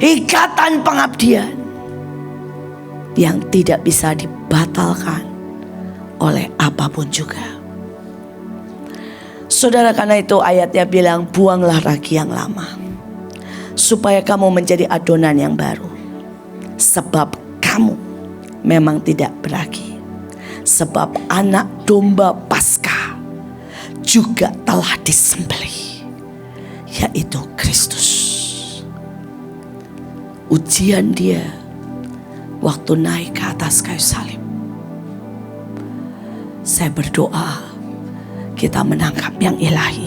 ikatan pengabdian yang tidak bisa dibatalkan oleh apapun juga. Saudara, karena itu ayatnya bilang, buanglah ragi yang lama, supaya kamu menjadi adonan yang baru. Sebab kamu memang tidak beragi. Sebab anak domba Paskah juga telah disembelih, yaitu Kristus. Ujian dia waktu naik ke atas kayu salib. Saya berdoa kita menangkap yang ilahi.